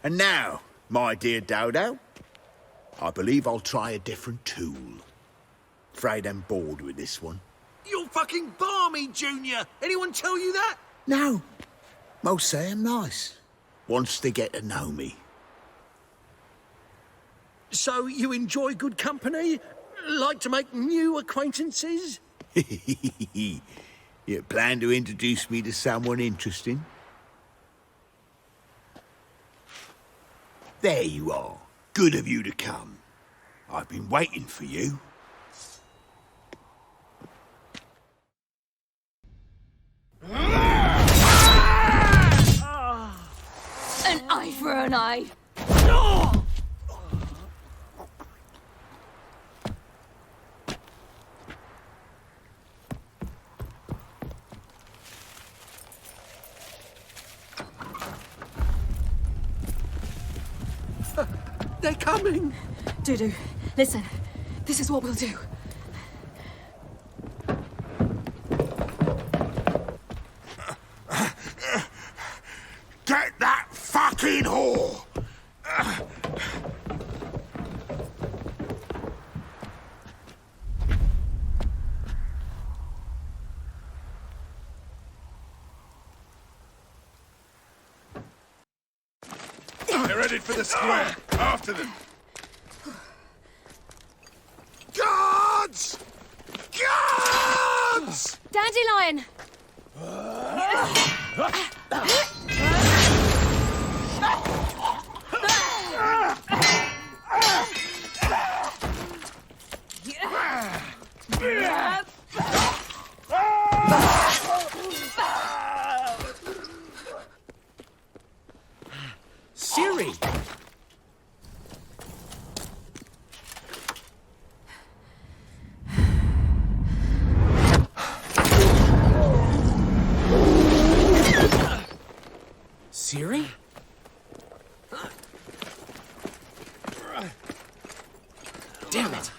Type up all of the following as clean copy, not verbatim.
And now, my dear Dodo, I believe I'll try a different tool. Afraid I'm bored with this one. You're fucking balmy, Junior! Anyone tell you that? No. Most say I'm nice. Once they get to know me. So you enjoy good company? Like to make new acquaintances? You plan to introduce me to someone interesting? There you are. Good of you to come. I've been waiting for you. An eye for an eye. They're coming! Dudu, listen. This is what we'll do. Get that fucking whore! They're headed for the square. After them. Guards! Guards! Dandelion! Ciri! Ciri? Damn it!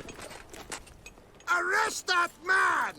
Arrest that man!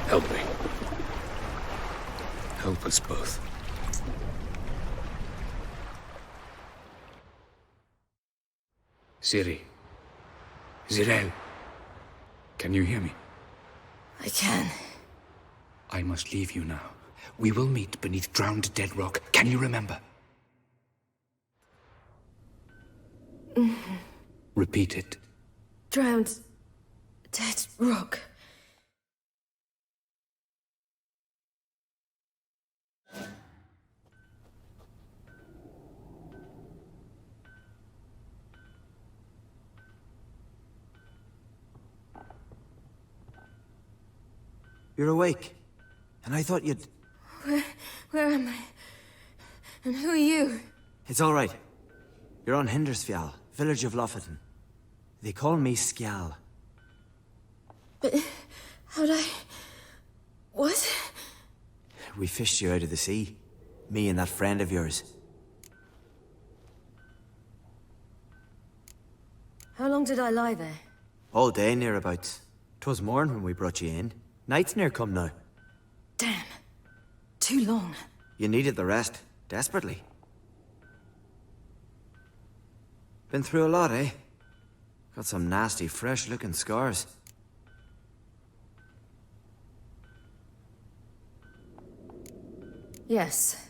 Help me. Help us both. Ciri. Zirel. Can you hear me? I can. I must leave you now. We will meet beneath drowned dead rock. Can you remember? Repeat it. Drowned. Dead rock. You're awake. And I thought you'd... Where am I? And who are you? It's all right. You're on Hindersfjall, village of Lofoten. They call me Skjal. But how'd I... What? We fished you out of the sea. Me and that friend of yours. How long did I lie there? All day nearabouts. 'Twas morn when we brought you in. Night's near come now. Damn. Too long. You needed the rest, desperately. Been through a lot, eh? Got some nasty, fresh-looking scars. Yes.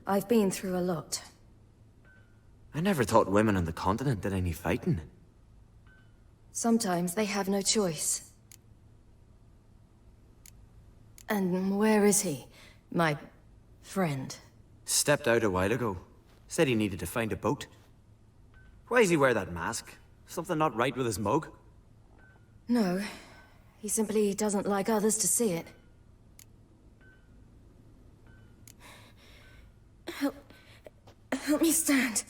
I've been through a lot. I never thought women on the continent did any fighting. Sometimes they have no choice. And where is he? My friend. Stepped out a while ago. Said he needed to find a boat. Why does he wear that mask? Something not right with his mug? No. He simply doesn't like others to see it. Help me stand.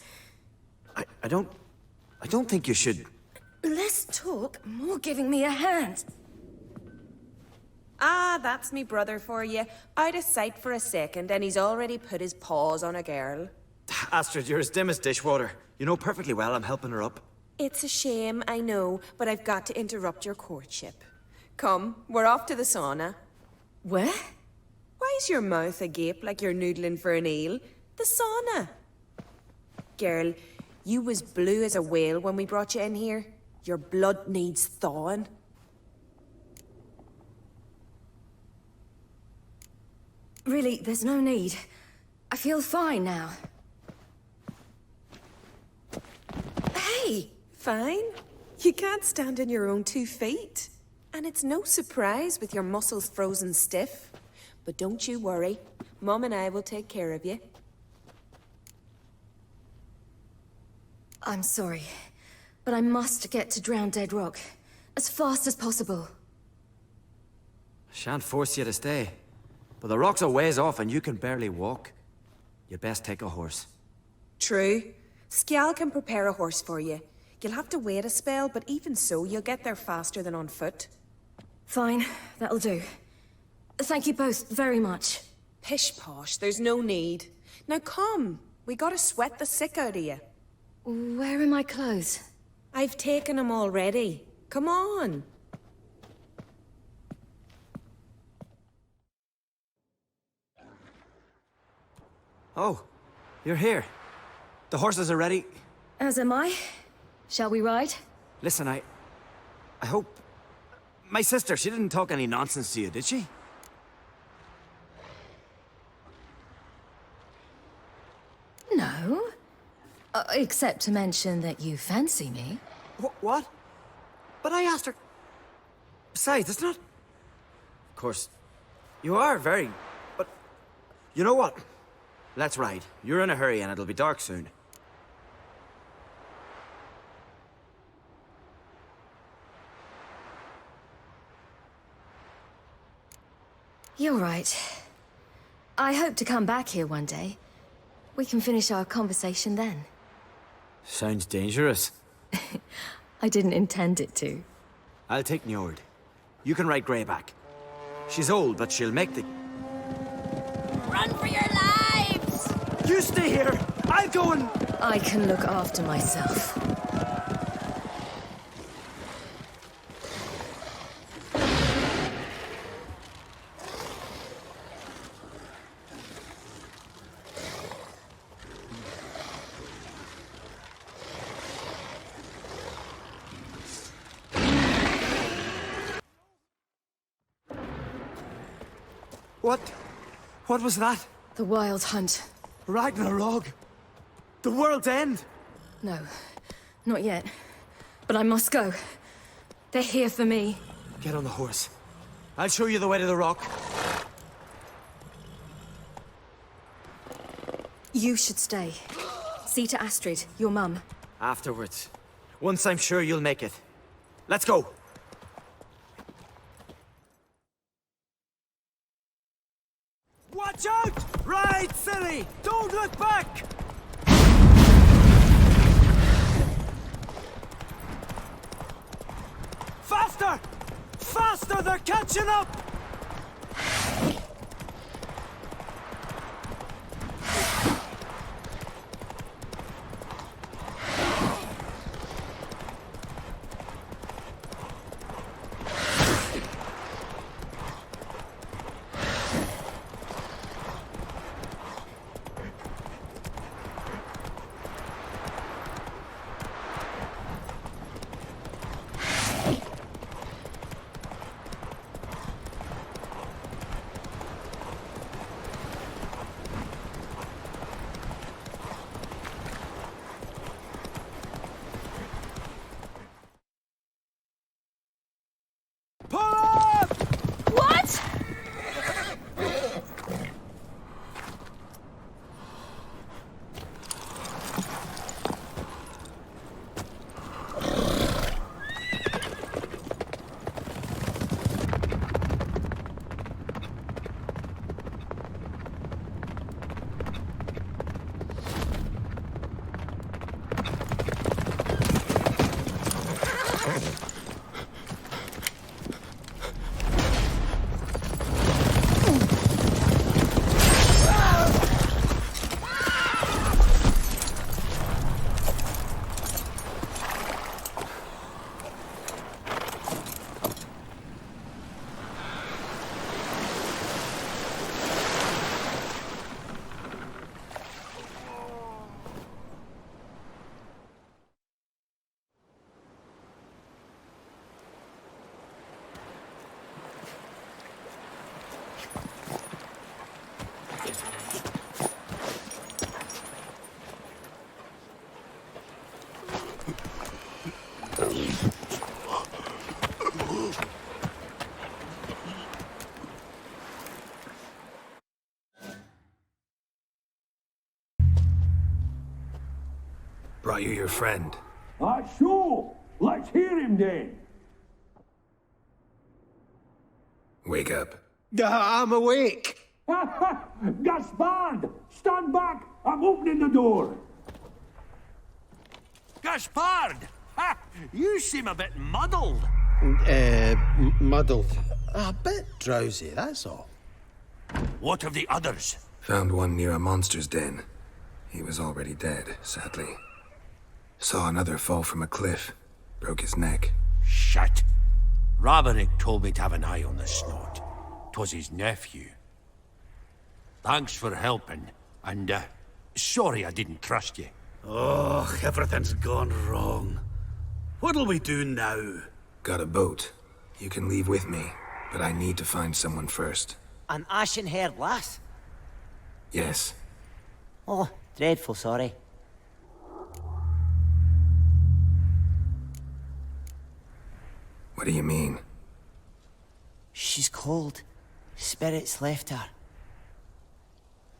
I don't think you should... Less talk, more giving me a hand. Ah, that's me brother for you. Out of sight for a second, and he's already put his paws on a girl. Astrid, you're as dim as dishwater. You know perfectly well I'm helping her up. It's a shame, I know, but I've got to interrupt your courtship. Come, we're off to the sauna. Where? Why's your mouth agape like you're noodling for an eel? The sauna. Girl, you was blue as a whale when we brought you in here. Your blood needs thawing. Really, there's no need. I feel fine now. Hey, fine. You can't stand on your own 2 feet. And it's no surprise with your muscles frozen stiff. But don't you worry. Mom and I will take care of you. I'm sorry, but I must get to Drowned Dead Rock. As fast as possible. Shan't force you to stay. But the rock's a ways off and you can barely walk. You'd best take a horse. True. Skjal can prepare a horse for you. You'll have to wait a spell, but even so, you'll get there faster than on foot. Fine, that'll do. Thank you both very much. Pish posh, there's no need. Now come, we gotta sweat the sick out of you. Where are my clothes? I've taken them already. Come on. Oh, you're here. The horses are ready. As am I. Shall we ride? Listen, I hope... My sister, she didn't talk any nonsense to you, did she? No. Except to mention that you fancy me. What? But I asked her... Besides, it's not... Of course, you are very... But... You know what? Let's ride. You're in a hurry and it'll be dark soon. You're right. I hope to come back here one day. We can finish our conversation then. Sounds dangerous. I didn't intend it to. I'll take Njord. You can ride Greyback. She's old, but she'll make the... Run for your lives! You stay here! I'll go and... I can look after myself. What was that? The Wild Hunt. Ragnarok? The world's end? No, not yet. But I must go. They're here for me. Get on the horse. I'll show you the way to the rock. You should stay. See to Astrid, your mum. Afterwards. Once I'm sure you'll make it. Let's go! Watch out! Ride, Ciri! Don't look back! Faster! Faster! They're catching up! brought you your friend. So, let's hear him then. Wake up. I'm awake. Gaspard, stand back. I'm opening the door. Gaspard! Ha! You seem a bit muddled. Muddled. A bit drowsy, that's all. What of the others? Found one near a monster's den. He was already dead, sadly. Saw another fall from a cliff. Broke his neck. Shit. Roderick told me to have an eye on the snot. 'Twas his nephew. Thanks for helping, and, sorry I didn't trust you. Oh, everything's gone wrong. What'll we do now? Got a boat. You can leave with me, but I need to find someone first. An ashen-haired lass? Yes. Oh, dreadful sorry. What do you mean? She's cold. Spirits left her.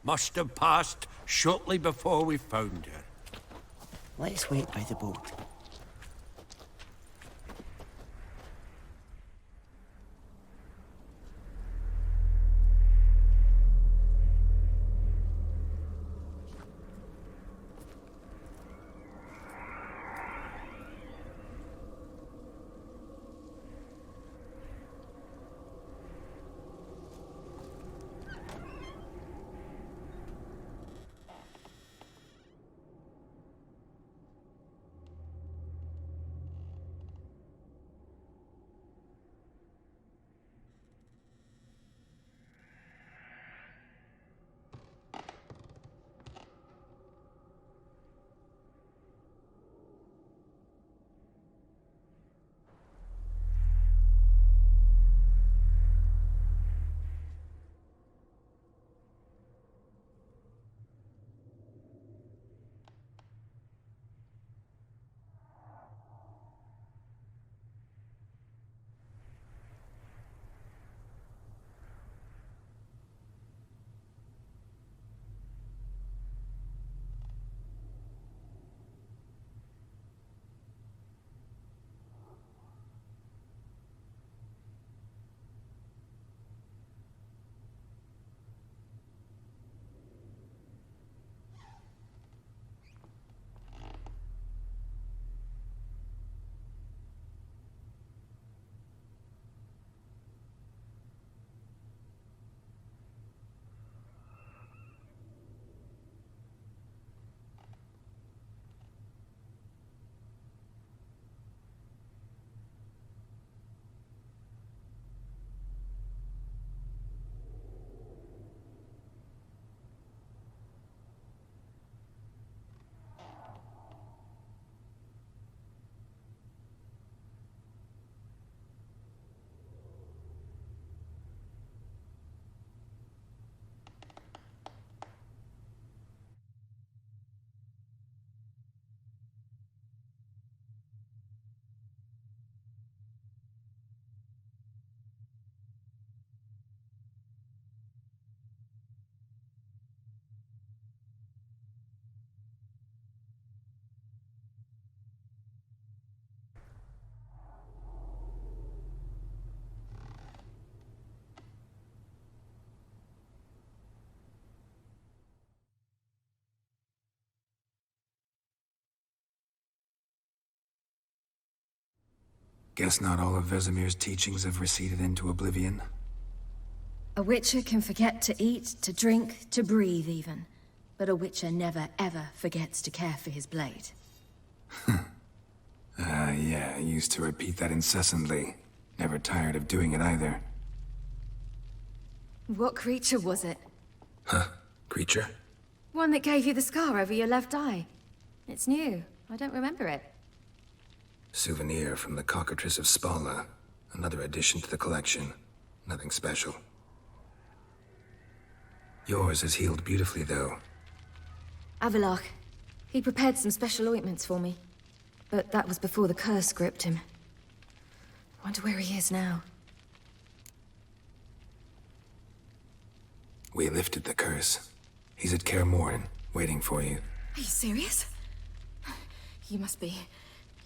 Must have passed shortly before we found her. Let's wait by the boat. Guess not all of Vesemir's teachings have receded into oblivion. A witcher can forget to eat, to drink, to breathe even. But a witcher never ever forgets to care for his blade. Yeah, I used to repeat that incessantly. Never tired of doing it either. What creature was it? Huh? Creature? One that gave you the scar over your left eye. It's new. I don't remember it. Souvenir from the Cockatrice of Spala. Another addition to the collection. Nothing special. Yours is healed beautifully, though. Avalok. He prepared some special ointments for me. But that was before the curse gripped him. Wonder where he is now. We lifted the curse. He's at Kaer Morhen, waiting for you. Are you serious? You must be...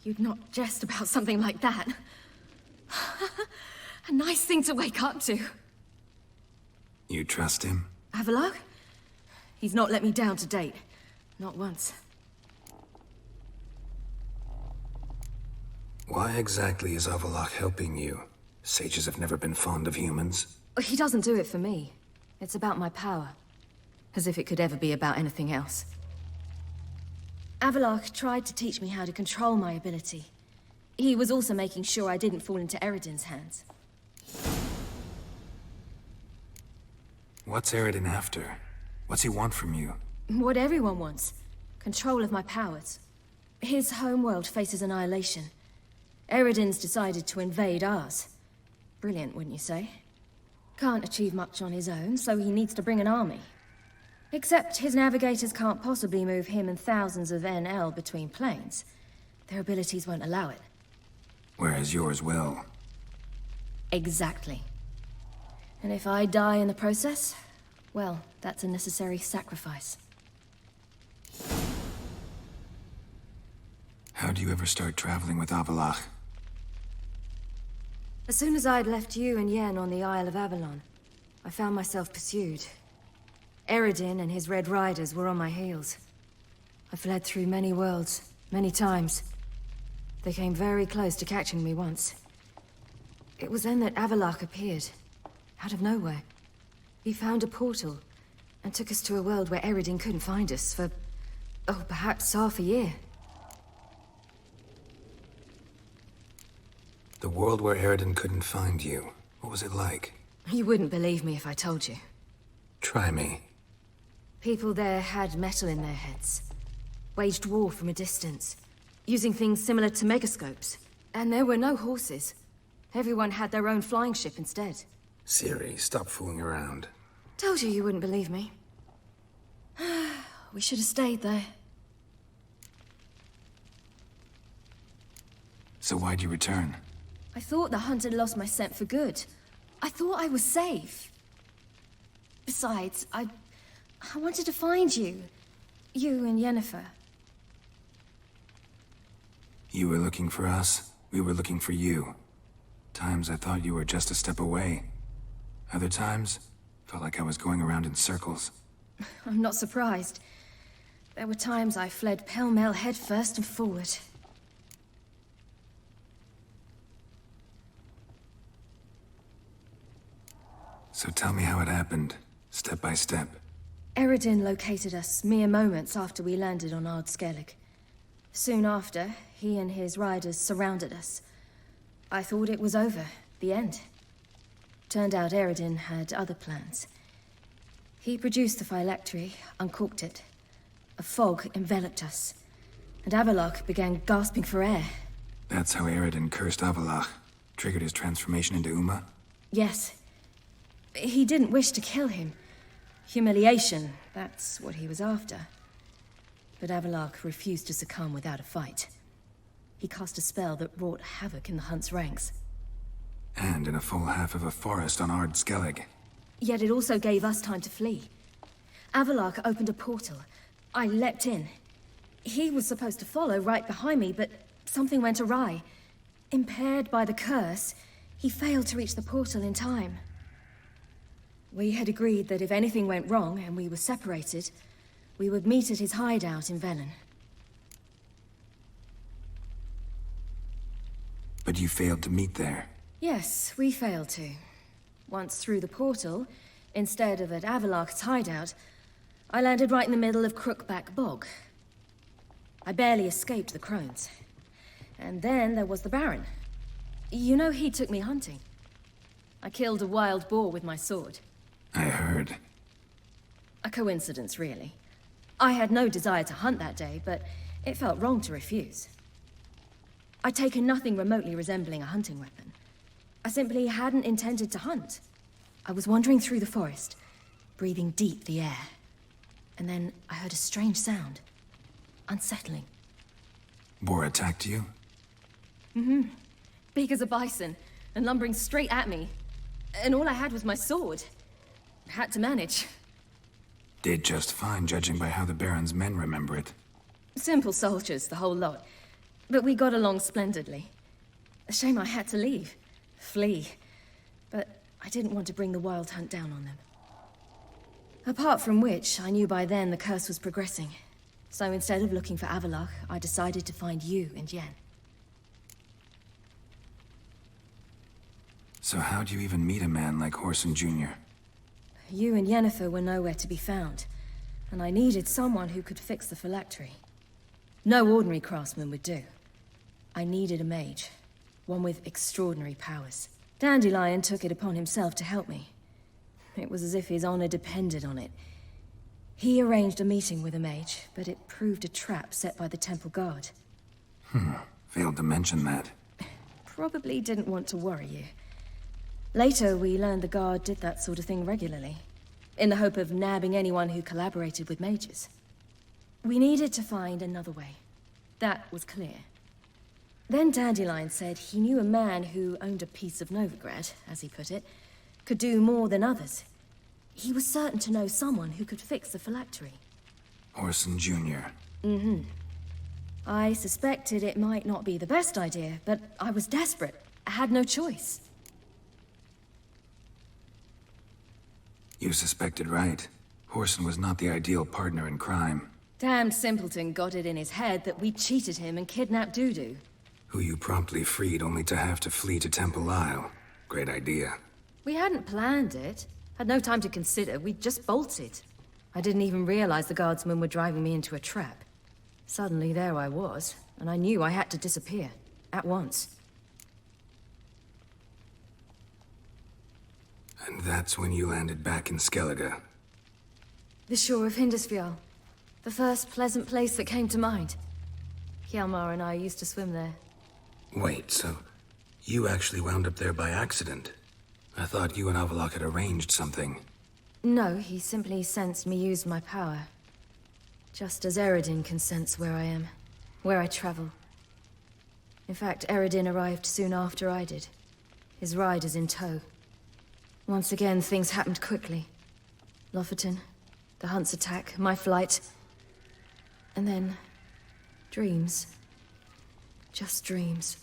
You'd not jest about something like that. A nice thing to wake up to. You trust him? Avalok? He's not let me down to date. Not once. Why exactly is Avalok helping you? Sages have never been fond of humans. He doesn't do it for me. It's about my power. As if it could ever be about anything else. Avalok tried to teach me how to control my ability. He was also making sure I didn't fall into Eredin's hands. What's Eredin after? What's he want from you? What everyone wants. Control of my powers. His homeworld faces annihilation. Eredin's decided to invade ours. Brilliant, wouldn't you say? Can't achieve much on his own, so he needs to bring an army. Except his navigators can't possibly move him and thousands of NL between planes. Their abilities won't allow it. Whereas yours will. Exactly. And if I die in the process, well, that's a necessary sacrifice. How do you ever start traveling with Avalok? As soon as I'd left you and Yen on the Isle of Avalon, I found myself pursued. Eredin and his Red Riders were on my heels. I fled through many worlds, many times. They came very close to catching me once. It was then that Avalok appeared, out of nowhere. He found a portal, and took us to a world where Eredin couldn't find us for, oh, perhaps half a year. The world where Eredin couldn't find you. What was it like? You wouldn't believe me if I told you. Try me. People there had metal in their heads. Waged war from a distance, using things similar to megascopes. And there were no horses. Everyone had their own flying ship instead. Ciri, stop fooling around. Told you wouldn't believe me. We should have stayed there. So why'd you return? I thought the hunt had lost my scent for good. I thought I was safe. Besides, I wanted to find you. You and Yennefer. You were looking for us. We were looking for you. Times I thought you were just a step away. Other times, felt like I was going around in circles. I'm not surprised. There were times I fled pell-mell headfirst and forward. So tell me how it happened, step by step. Eredin located us mere moments after we landed on Ard Skellig. Soon after, he and his riders surrounded us. I thought it was over, the end. Turned out Eredin had other plans. He produced the phylactery, uncorked it. A fog enveloped us, and Avalok began gasping for air. That's how Eredin cursed Avalok, triggered his transformation into Uma? Yes. He didn't wish to kill him. Humiliation, that's what he was after. But Avalok refused to succumb without a fight. He cast a spell that wrought havoc in the hunt's ranks. And in a full half of a forest on Ard Skellig. Yet it also gave us time to flee. Avalok opened a portal. I leapt in. He was supposed to follow right behind me, but something went awry. Impaired by the curse, he failed to reach the portal in time. We had agreed that if anything went wrong and we were separated, we would meet at his hideout in Velen. But you failed to meet there. Yes, we failed to. Once through the portal, instead of at Avalok's hideout, I landed right in the middle of Crookback Bog. I barely escaped the crones. And then there was the Baron. You know he took me hunting. I killed a wild boar with my sword. I heard. A coincidence, really. I had no desire to hunt that day, but it felt wrong to refuse. I'd taken nothing remotely resembling a hunting weapon. I simply hadn't intended to hunt. I was wandering through the forest, breathing deep the air. And then I heard a strange sound. Unsettling. Boar attacked you? Mm-hmm. Big as a bison, and lumbering straight at me. And all I had was my sword. Had to manage. Did just fine, judging by how the Baron's men remember it. Simple soldiers, the whole lot. But we got along splendidly. A shame I had to leave. Flee. But I didn't want to bring the Wild Hunt down on them. Apart from which, I knew by then the curse was progressing. So instead of looking for Avallac'h, I decided to find you and Yen. So how'd you even meet a man like Whoreson Jr.? You and Yennefer were nowhere to be found, and I needed someone who could fix the phylactery. No ordinary craftsman would do. I needed a mage, one with extraordinary powers. Dandelion took it upon himself to help me. It was as if his honor depended on it. He arranged a meeting with a mage, but it proved a trap set by the temple guard. Failed to mention that. Probably didn't want to worry you. Later, we learned the guard did that sort of thing regularly, in the hope of nabbing anyone who collaborated with mages. We needed to find another way. That was clear. Then Dandelion said he knew a man who owned a piece of Novigrad, as he put it, could do more than others. He was certain to know someone who could fix the phylactery. Whoreson Jr. Mm-hmm. I suspected it might not be the best idea, but I was desperate. I had no choice. You suspected right. Whoreson was not the ideal partner in crime. Damned simpleton got it in his head that we cheated him and kidnapped Dudu. Who you promptly freed only to have to flee to Temple Isle. Great idea. We hadn't planned it. Had no time to consider. We just bolted. I didn't even realize the guardsmen were driving me into a trap. Suddenly there I was, and I knew I had to disappear. At once. And that's when you landed back in Skellige. The shore of Hindisfjall. The first pleasant place that came to mind. Hjalmar and I used to swim there. Wait, so you actually wound up there by accident? I thought you and Avallac'h had arranged something. No, he simply sensed me use my power. Just as Eredin can sense where I am, where I travel. In fact, Eredin arrived soon after I did. His riders in tow. Once again, things happened quickly. Lofoten, the Hunt's attack, my flight. And then... dreams. Just dreams.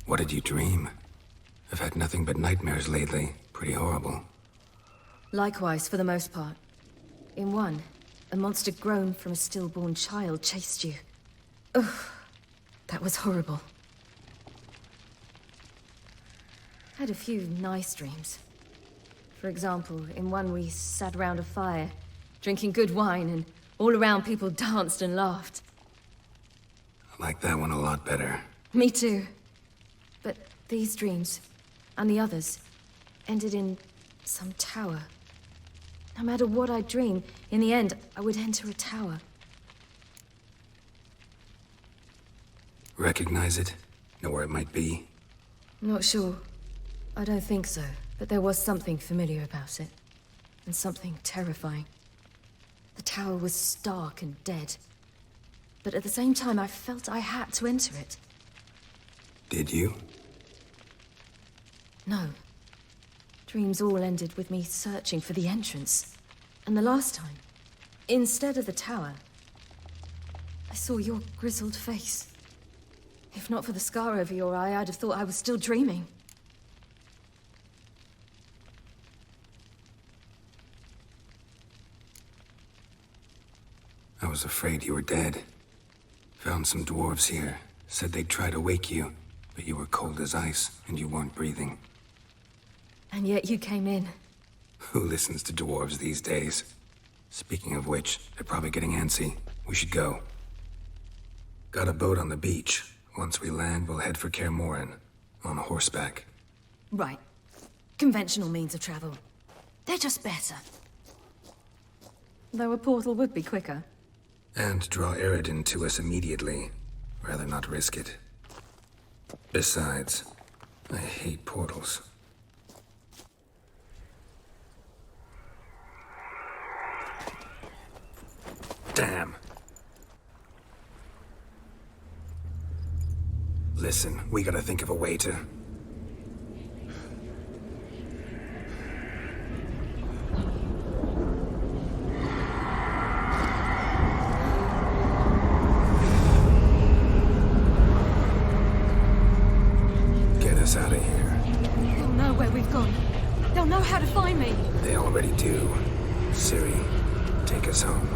What did you dream? I've had nothing but nightmares lately. Pretty horrible. Likewise, for the most part. In one, a monster grown from a stillborn child chased you. Ugh, that was horrible. I had a few nice dreams. For example, in one we sat around a fire, drinking good wine, and all around people danced and laughed. I like that one a lot better. Me too. But these dreams, and the others, ended in some tower. No matter what I dream, in the end, I would enter a tower. Recognize it? Know where it might be? Not sure. I don't think so, but there was something familiar about it. And something terrifying. The tower was stark and dead. But at the same time, I felt I had to enter it. Did you? No. Dreams all ended with me searching for the entrance. And the last time, instead of the tower, I saw your grizzled face. If not for the scar over your eye, I'd have thought I was still dreaming. I was afraid you were dead. Found some dwarves here. Said they'd try to wake you, but you were cold as ice, and you weren't breathing. And yet you came in. Who listens to dwarves these days? Speaking of which, they're probably getting antsy. We should go. Got a boat on the beach. Once we land, we'll head for Kaer Morhen. On horseback. Right. Conventional means of travel. They're just better. Though a portal would be quicker. And draw Eredin to us immediately. Rather not risk it. Besides, I hate portals. Damn. Listen, we gotta think of a way to... us out of here. They'll know where we've gone. They'll know how to find me. They already do. Ciri, take us home.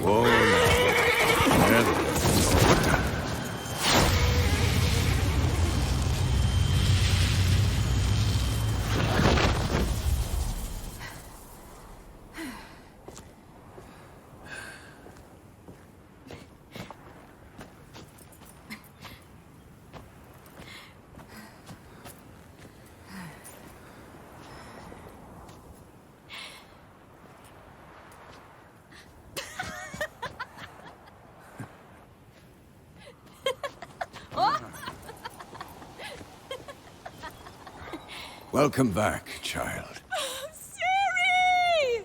Whoa, now. What the? Welcome back, child. Ciri!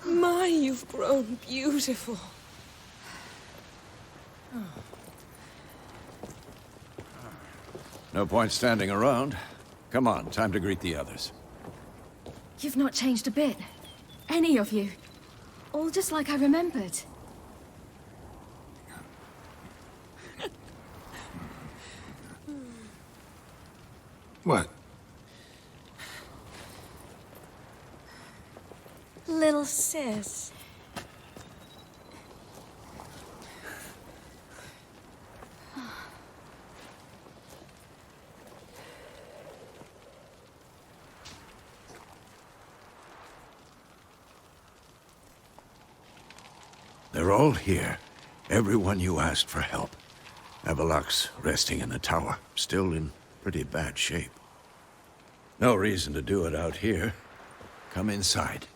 My, you've grown beautiful. No point standing around. Come on, time to greet the others. You've not changed a bit. Any of you. All just like I remembered. What? Little sis. They're all here. Everyone you asked for help. Avalok's resting in the tower, still in pretty bad shape. No reason to do it out here. Come inside.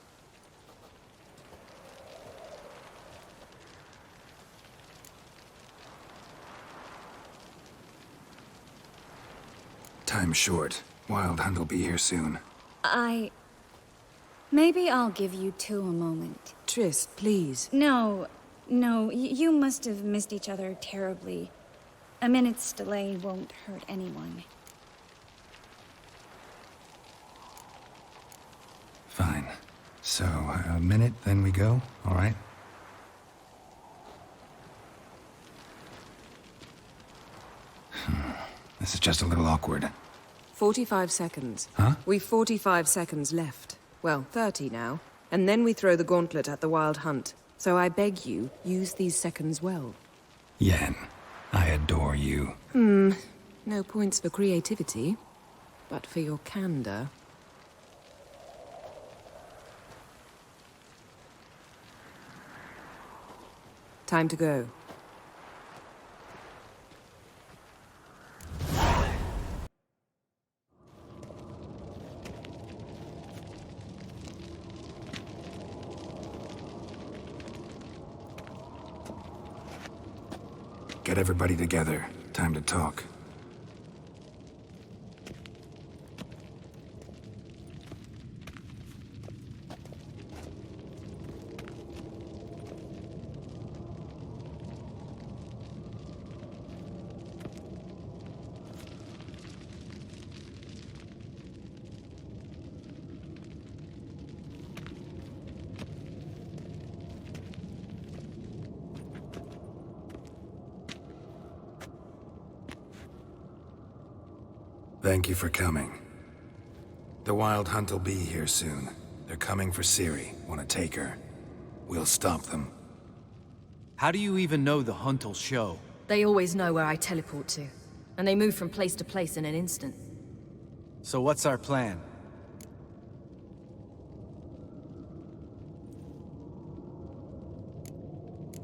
Time's short. Wild Hunt will be here soon. Maybe I'll give you two a moment. Tris, please. No, you must have missed each other terribly. A minute's delay won't hurt anyone. Fine. So, a minute, then we go, all right? This is just a little awkward. 45 seconds. Huh? We've 45 seconds left. Well, 30 now. And then we throw the gauntlet at the Wild Hunt. So I beg you, use these seconds well. Yen, I adore you. No points for creativity, but for your candor. Time to go. Get everybody together. Time to talk. Thank you for coming. The Wild Hunt will be here soon. They're coming for Ciri. Want to take her. We'll stop them. How do you even know the hunt will show? They always know where I teleport to. And they move from place to place in an instant. So what's our plan?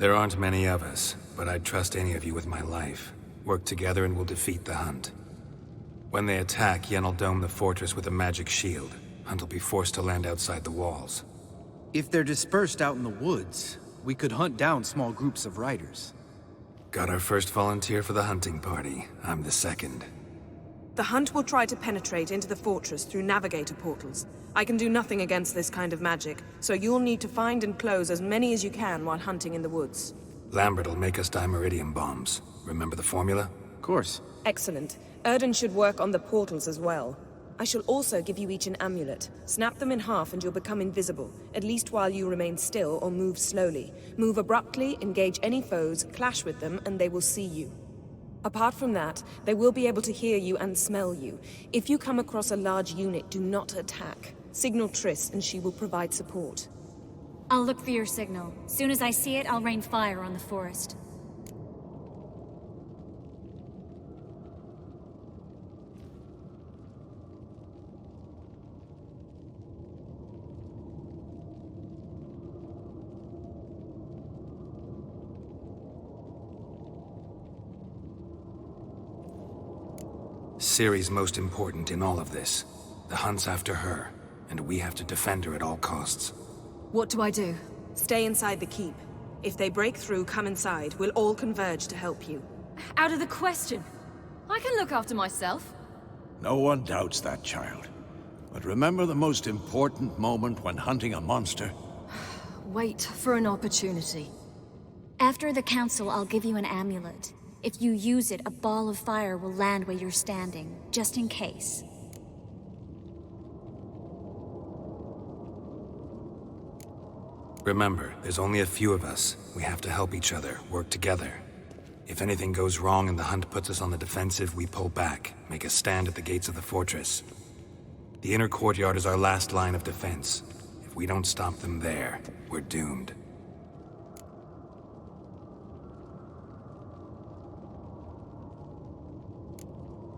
There aren't many of us, but I'd trust any of you with my life. Work together and we'll defeat the Hunt. When they attack, Yen'll dome the fortress with a magic shield. Hunt will be forced to land outside the walls. If they're dispersed out in the woods, we could hunt down small groups of riders. Got our first volunteer for the hunting party. I'm the second. The Hunt will try to penetrate into the fortress through navigator portals. I can do nothing against this kind of magic, so you'll need to find and close as many as you can while hunting in the woods. Lambert will make us dimeridium bombs. Remember the formula? Of course. Excellent. Erden should work on the portals as well. I shall also give you each an amulet. Snap them in half and you'll become invisible, at least while you remain still or move slowly. Move abruptly, engage any foes, clash with them, and they will see you. Apart from that, they will be able to hear you and smell you. If you come across a large unit, do not attack. Signal Triss and she will provide support. I'll look for your signal. Soon as I see it, I'll rain fire on the forest. Ciri's most important in all of this. The Hunt's after her, and we have to defend her at all costs. What do I do? Stay inside the keep. If they break through, come inside. We'll all converge to help you. Out of the question. I can look after myself. No one doubts that, child. But remember the most important moment when hunting a monster? Wait for an opportunity. After the council, I'll give you an amulet. If you use it, a ball of fire will land where you're standing, just in case. Remember, there's only a few of us. We have to help each other, work together. If anything goes wrong and the Hunt puts us on the defensive, we pull back, make a stand at the gates of the fortress. The inner courtyard is our last line of defense. If we don't stop them there, we're doomed.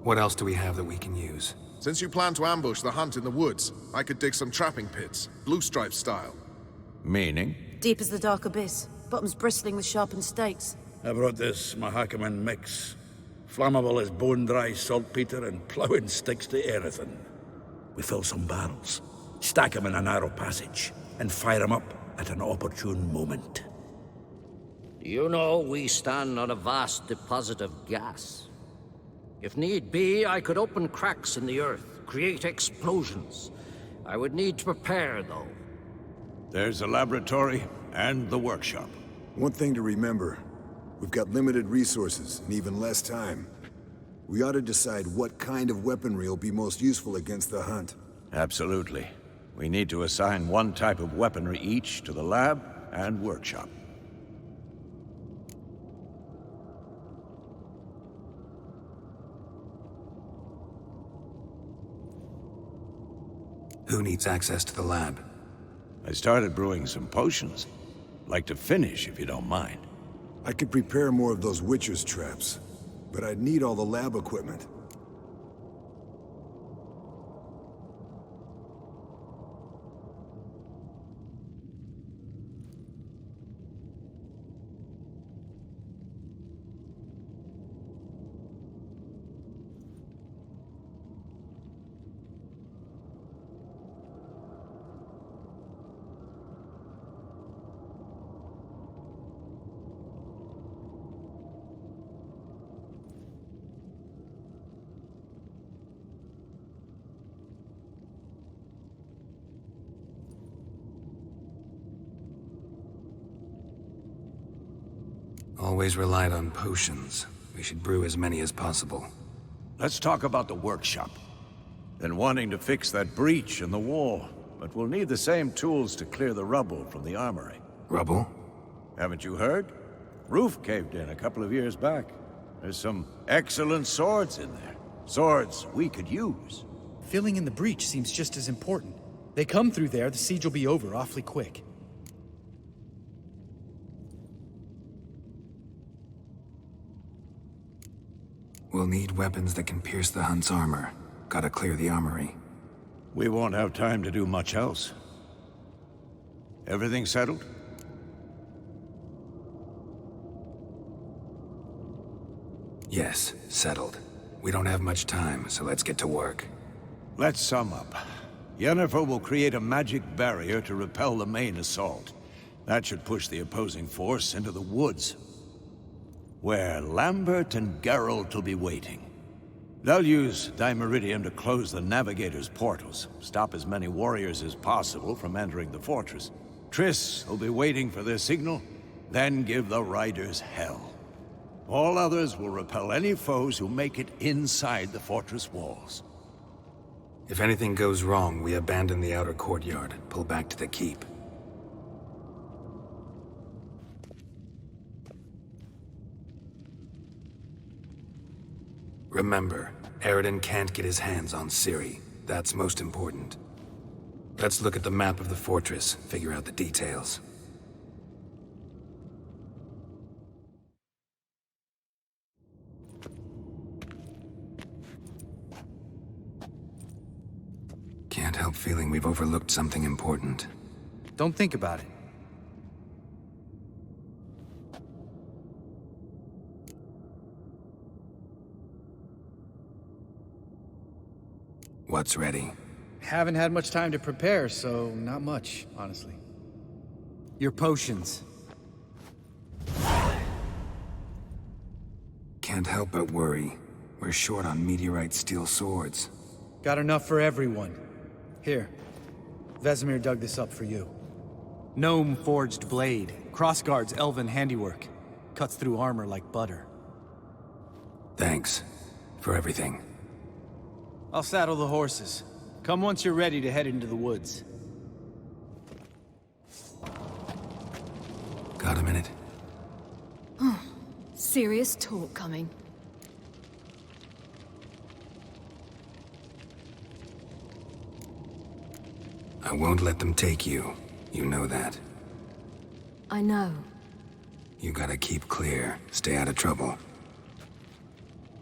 What else do we have that we can use? Since you plan to ambush the Hunt in the woods, I could dig some trapping pits, blue stripe style. Meaning? Deep as the dark abyss, bottoms bristling with sharpened stakes. I brought this Mahakaman mix. Flammable as bone-dry saltpeter and ploughing sticks to anything. We fill some barrels, stack them in a narrow passage, and fire them up at an opportune moment. You know, we stand on a vast deposit of gas. If need be, I could open cracks in the earth, create explosions. I would need to prepare, though. There's a laboratory and the workshop. One thing to remember, we've got limited resources and even less time. We ought to decide what kind of weaponry will be most useful against the Hunt. Absolutely. We need to assign one type of weaponry each to the lab and workshop. Who needs access to the lab? I started brewing some potions. Like to finish, if you don't mind. I could prepare more of those Witcher's traps, but I'd need all the lab equipment. Always relied on potions. We should brew as many as possible. Let's talk about the workshop. Been wanting to fix that breach in the wall, but we'll need the same tools to clear the rubble from the armory. Rubble? Haven't you heard? Roof caved in a couple of years back. There's some excellent swords in there. Swords we could use. Filling in the breach seems just as important. They come through there, the siege will be over awfully quick. We'll need weapons that can pierce the Hunt's armor. Gotta clear the armory. We won't have time to do much else. Everything settled? Yes, settled. We don't have much time, so let's get to work. Let's sum up. Yennefer will create a magic barrier to repel the main assault. That should push the opposing force into the woods, where Lambert and Geralt will be waiting. They'll use Dimeridium to close the Navigator's portals, stop as many warriors as possible from entering the fortress. Triss will be waiting for their signal, then give the riders hell. All others will repel any foes who make it inside the fortress walls. If anything goes wrong, we abandon the outer courtyard, pull back to the keep. Remember, Eredin can't get his hands on Ciri. That's most important. Let's look at the map of the fortress, figure out the details. Can't help feeling we've overlooked something important. Don't think about it. What's ready? Haven't had much time to prepare, so not much, honestly. Your potions. Can't help but worry. We're short on meteorite steel swords. Got enough for everyone. Here. Vesemir dug this up for you. Gnome forged blade. Crossguard's elven handiwork. Cuts through armor like butter. Thanks. For everything. I'll saddle the horses. Come once you're ready to head into the woods. Got a minute? Serious talk coming. I won't let them take you. You know that. I know. You gotta keep clear. Stay out of trouble.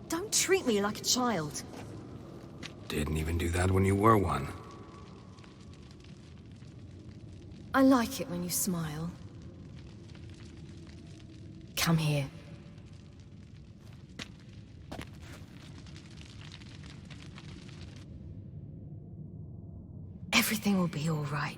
Don't treat me like a child. Didn't even do that when you were one. I like it when you smile. Come here. Everything will be all right.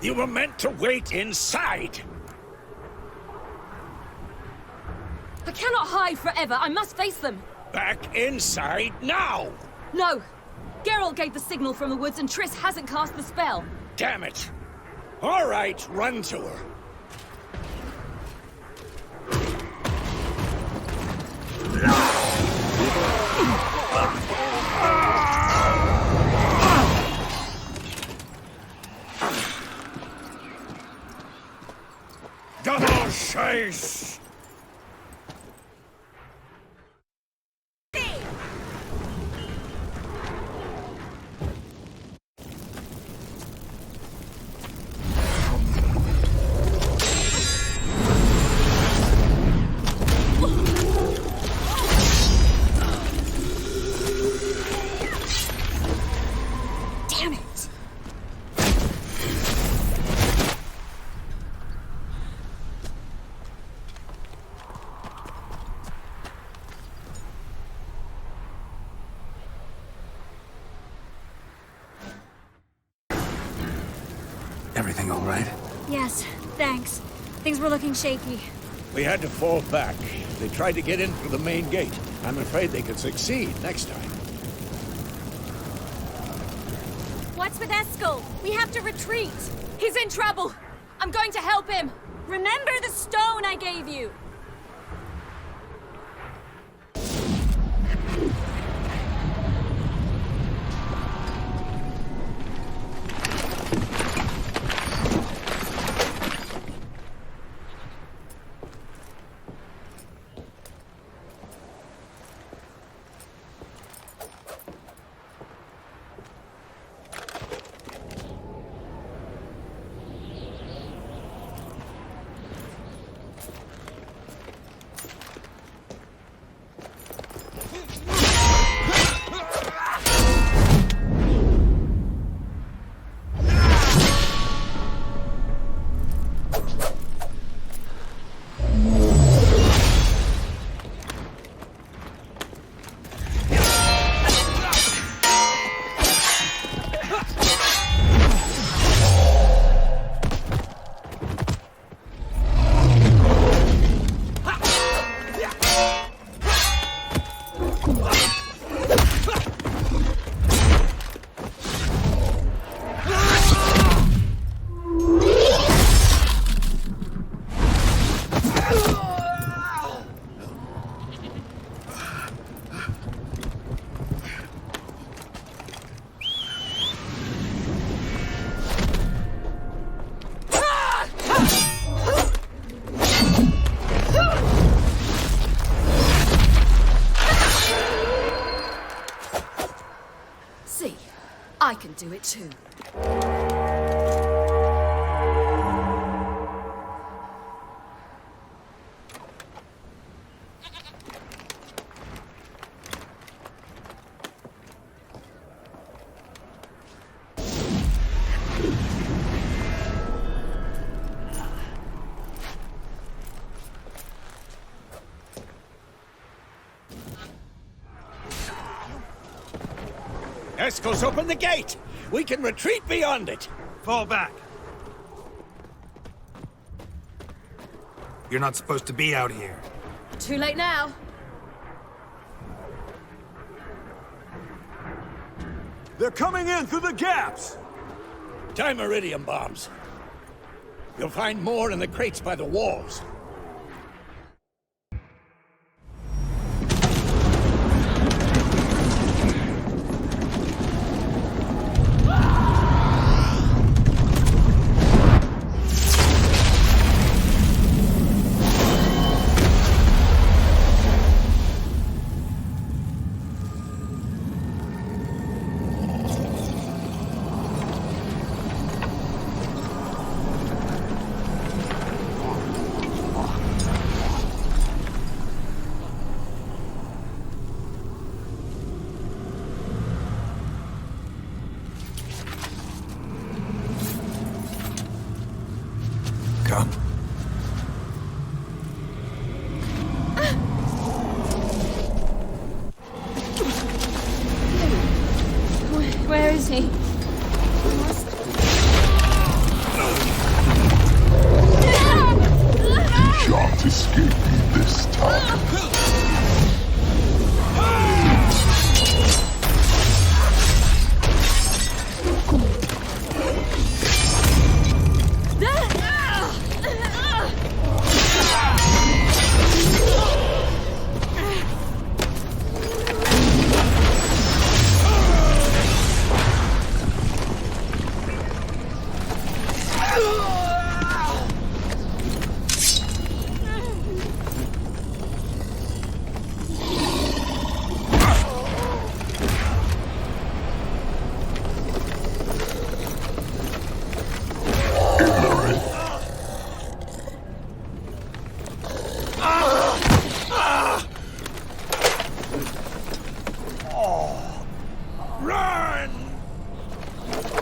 You were meant to wait inside! I cannot hide forever. I must face them. Back inside now! No! Geralt gave the signal from the woods and Triss hasn't cast the spell. Damn it! All right, run to her. Double chase! Everything all right? Yes, thanks. Things were looking shaky. We had to fall back. They tried to get in through the main gate. I'm afraid they could succeed next time. What's with Eskel? We have to retreat. He's in trouble. I'm going to help him. Remember the stone I gave you. I can do it too. Eskel's open the gate! We can retreat beyond it! Fall back. You're not supposed to be out here. Too late now. They're coming in through the gaps! Time iridium bombs. You'll find more in the crates by the walls. Come. Where is he? Shan't escape me this time.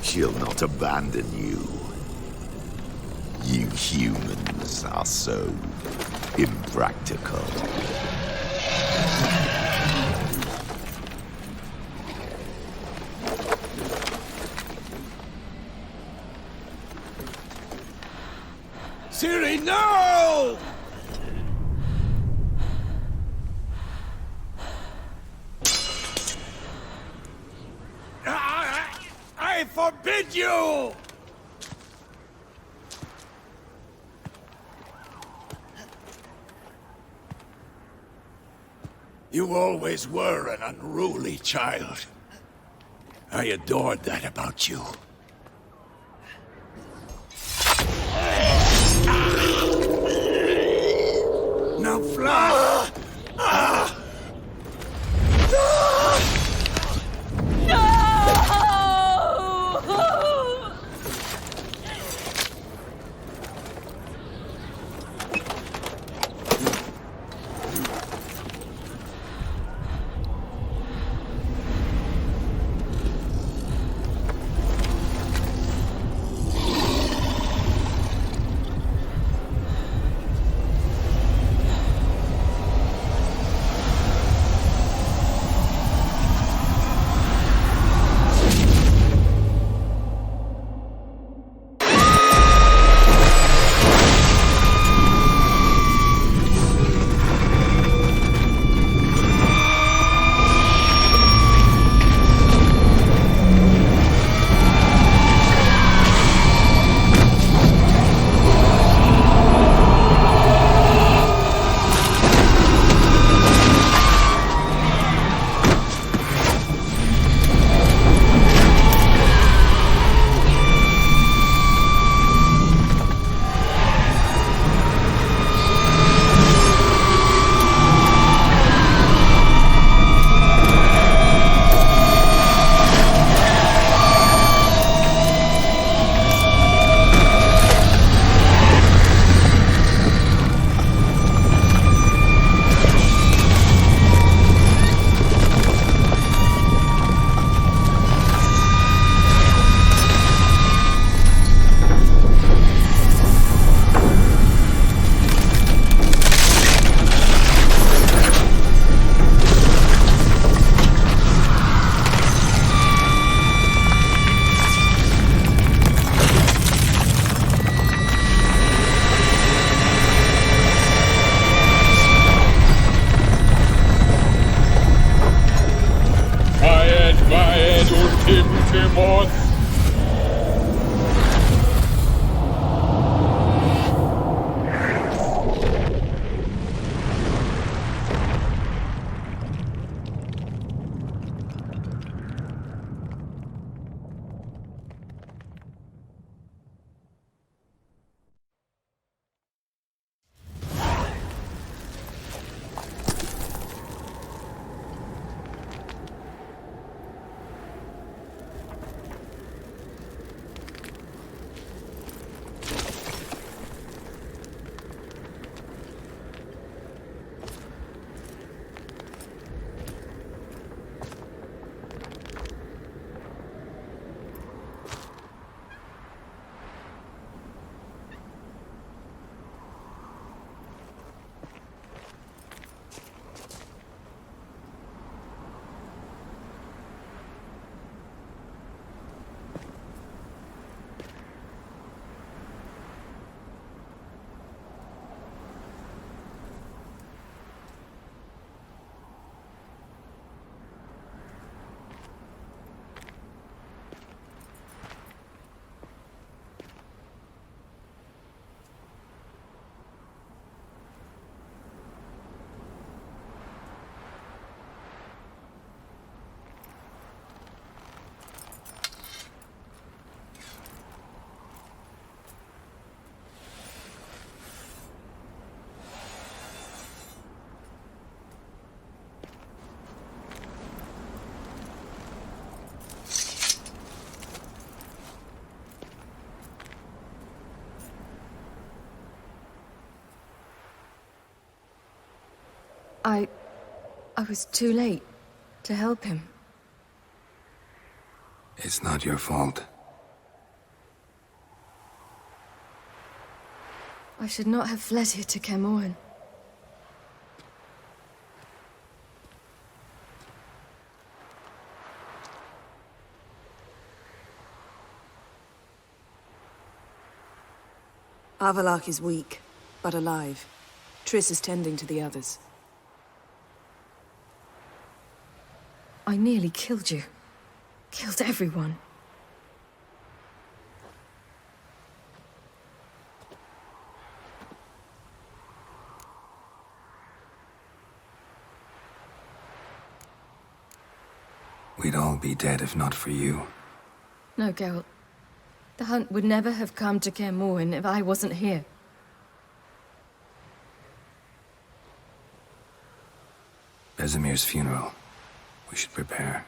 She'll not abandon you. You humans are so impractical. Ciri, no! I forbid you! You always were an unruly child. I adored that about you. Now fly! I was too late to help him. It's not your fault. I should not have fled here to Camoran. Avallac'h is weak, but alive. Triss is tending to the others. I nearly killed you. Killed everyone. We'd all be dead if not for you. No, Geralt. The hunt would never have come to Kaer Morhen if I wasn't here. Vesemir's funeral. We should prepare.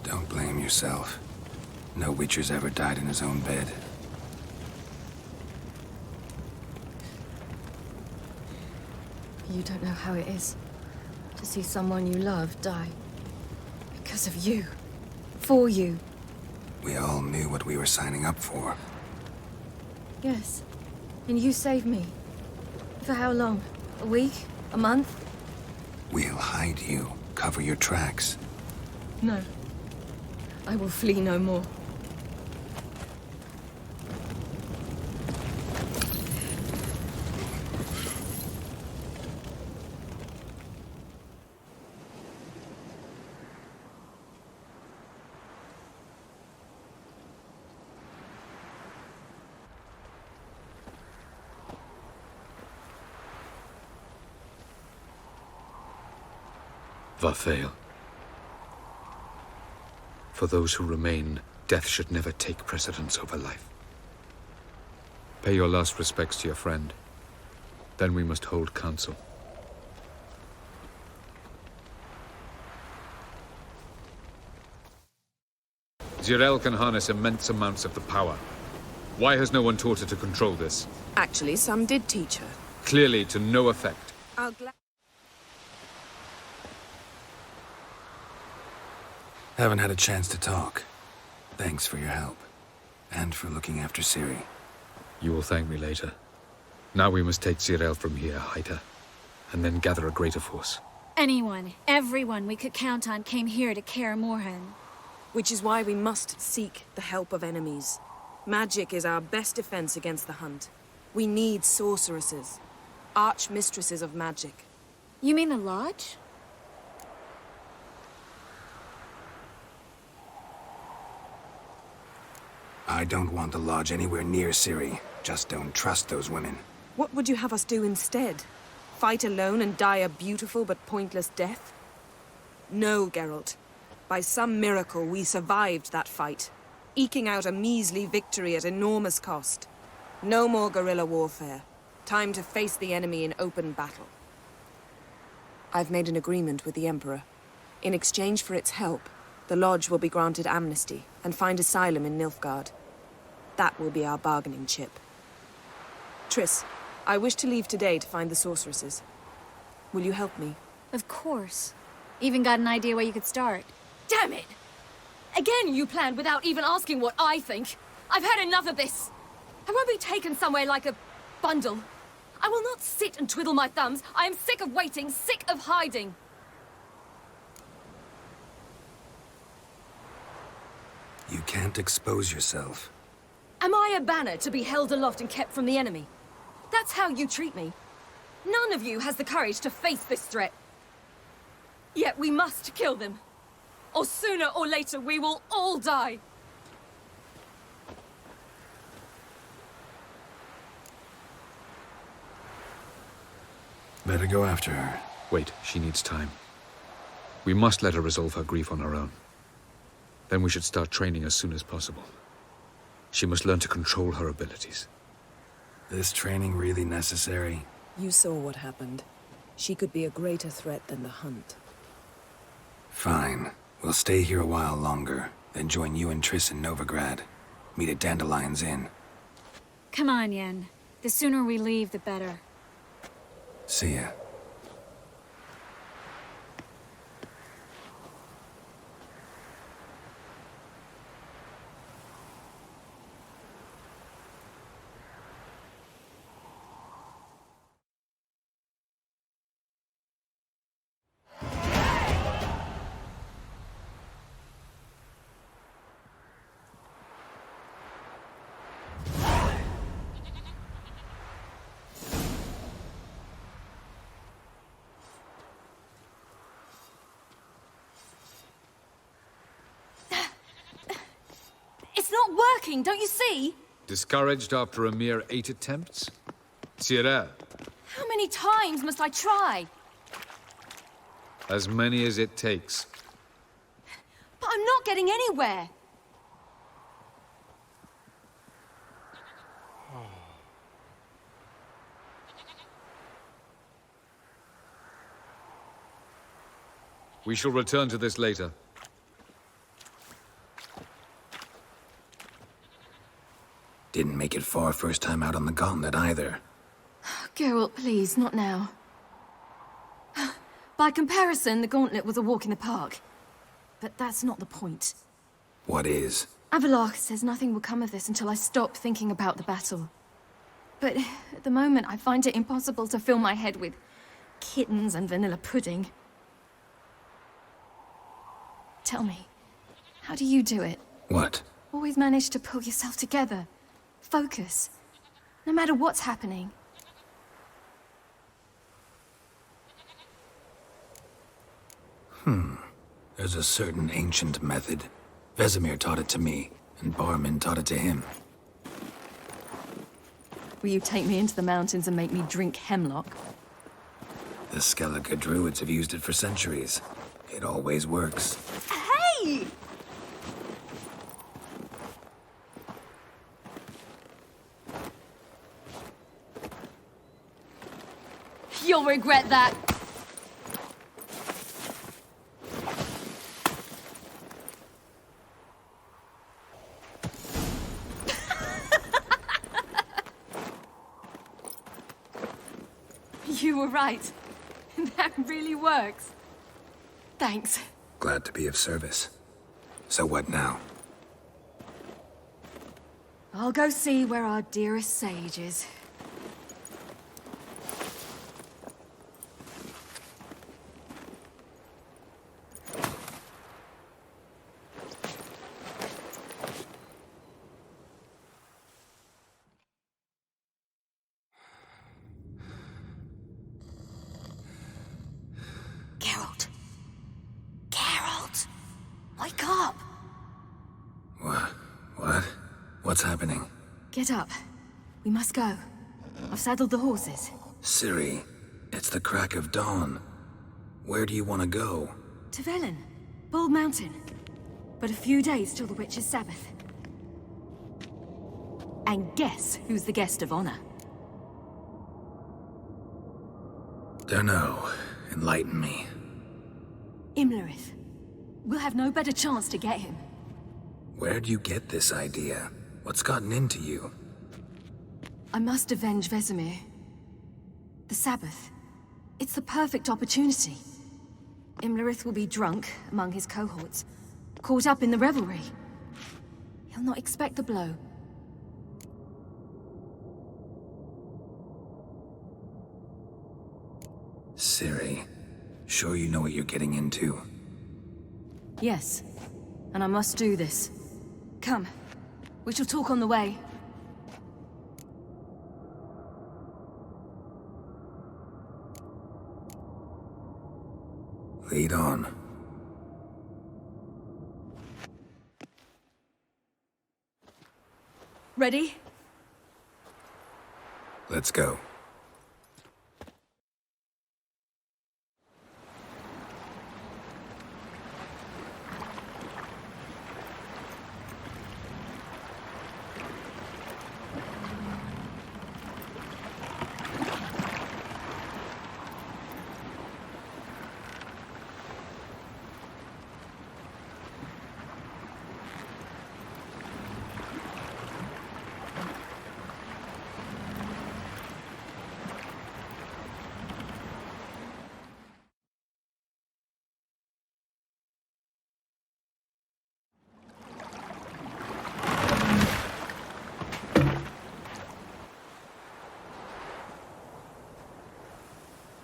Don't blame yourself. No Witcher's ever died in his own bed. You don't know how it is to see someone you love die. Because of you. For you. We all knew what we were signing up for. Yes. And you saved me. For how long? A week? A month? We'll hide you. Cover your tracks. No. I will flee no more. Varthael. For those who remain, death should never take precedence over life. Pay your last respects to your friend. Then we must hold council. Zirel can harness immense amounts of the power. Why has no one taught her to control this? Actually, some did teach her. Clearly to no effect. I'll gla- Haven't had a chance to talk. Thanks for your help. And for looking after Ciri. You will thank me later. Now we must take Zirel from here, hide her, and then gather a greater force. Anyone, everyone we could count on came here to Kaer Morhen. Which is why we must seek the help of enemies. Magic is our best defense against the hunt. We need sorceresses. Archmistresses of magic. You mean the Lodge? I don't want the Lodge anywhere near Ciri. Just don't trust those women. What would you have us do instead? Fight alone and die a beautiful but pointless death? No, Geralt. By some miracle, we survived that fight, eking out a measly victory at enormous cost. No more guerrilla warfare. Time to face the enemy in open battle. I've made an agreement with the Emperor. In exchange for its help, the Lodge will be granted amnesty and find asylum in Nilfgaard. That will be our bargaining chip. Triss, I wish to leave today to find the sorceresses. Will you help me? Of course. Even got an idea where you could start. Damn it! Again you planned without even asking what I think. I've had enough of this. I won't be taken somewhere like a bundle. I will not sit and twiddle my thumbs. I am sick of waiting, sick of hiding. You can't expose yourself. Am I a banner to be held aloft and kept from the enemy? That's how you treat me. None of you has the courage to face this threat. Yet we must kill them. Or sooner or later we will all die. Better go after her. Wait, she needs time. We must let her resolve her grief on her own. Then we should start training as soon as possible. She must learn to control her abilities. This training really necessary? You saw what happened. She could be a greater threat than the Hunt. Fine. We'll stay here a while longer, then join you and Triss in Novigrad. Meet at Dandelion's Inn. Come on, Yen. The sooner we leave, the better. See ya. It's not working, don't you see? Discouraged after a mere 8 attempts? Ciri, How many times must I try? as many as it takes. But I'm not getting anywhere. We shall return to this later. Didn't make it far first time out on the gauntlet either. Geralt, please, not now. By comparison, the gauntlet was a walk in the park. But that's not the point. What is? Avallac'h says nothing will come of this until I stop thinking about the battle. But at the moment, I find it impossible to fill my head with kittens and vanilla pudding. Tell me, how do you do it? What? Always manage to pull yourself together. Focus. No matter what's happening. There's a certain ancient method. Vesemir taught it to me, and Barman taught it to him. Will you take me into the mountains and make me drink hemlock? The Skellige druids have used it for centuries. It always works. Hey! You'll regret that. You were right. That really works. Thanks. Glad to be of service. So what now? I'll go see where our dearest sage is. Geralt. Geralt! Wake up! What? What's happening? Get up. We must go. I've saddled the horses. Ciri, it's the crack of dawn. Where do you want to go? To Velen. Bald Mountain. But a few days till the Witch's Sabbath. And guess who's the guest of honor? Dunno. Enlighten me. Imlerith. We'll have no better chance to get him. Where'd you get this idea? What's gotten into you? I must avenge Vesemir. The Sabbath. It's the perfect opportunity. Imlerith will be drunk among his cohorts, caught up in the revelry. He'll not expect the blow. Ciri, sure you know what you're getting into? Yes, and I must do this. Come, we shall talk on the way. Lead on. Ready? Let's go.